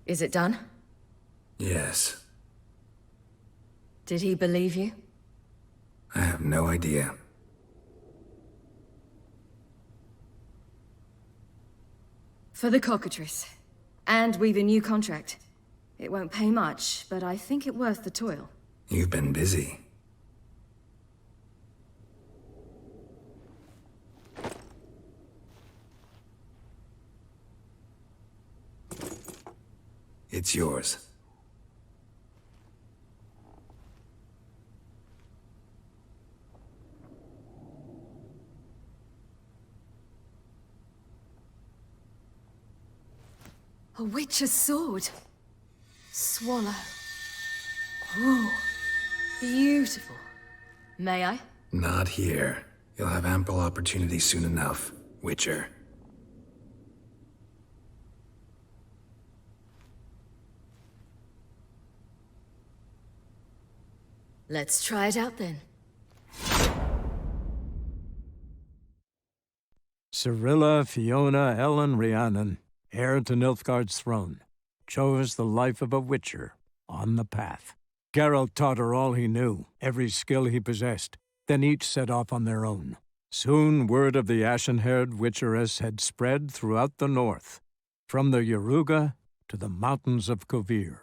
Is it done? Yes. Did he believe you? I have no idea. For the cockatrice. And we've a new contract. It won't pay much, but I think it worth the toil. You've been busy. It's yours. A witch's sword. Swallow. Ooh, beautiful. May I? Not here. You'll have ample opportunity soon enough, Witcher. Let's try it out then. Cirilla, Fiona, Ellen, Rhiannon, heir to Nilfgaard's throne, chose the life of a witcher on the path. Geralt taught her all he knew, every skill he possessed. Then each set off on their own. Soon word of the ashen-haired witcheress had spread throughout the north, from the Yaruga to the mountains of Kovir.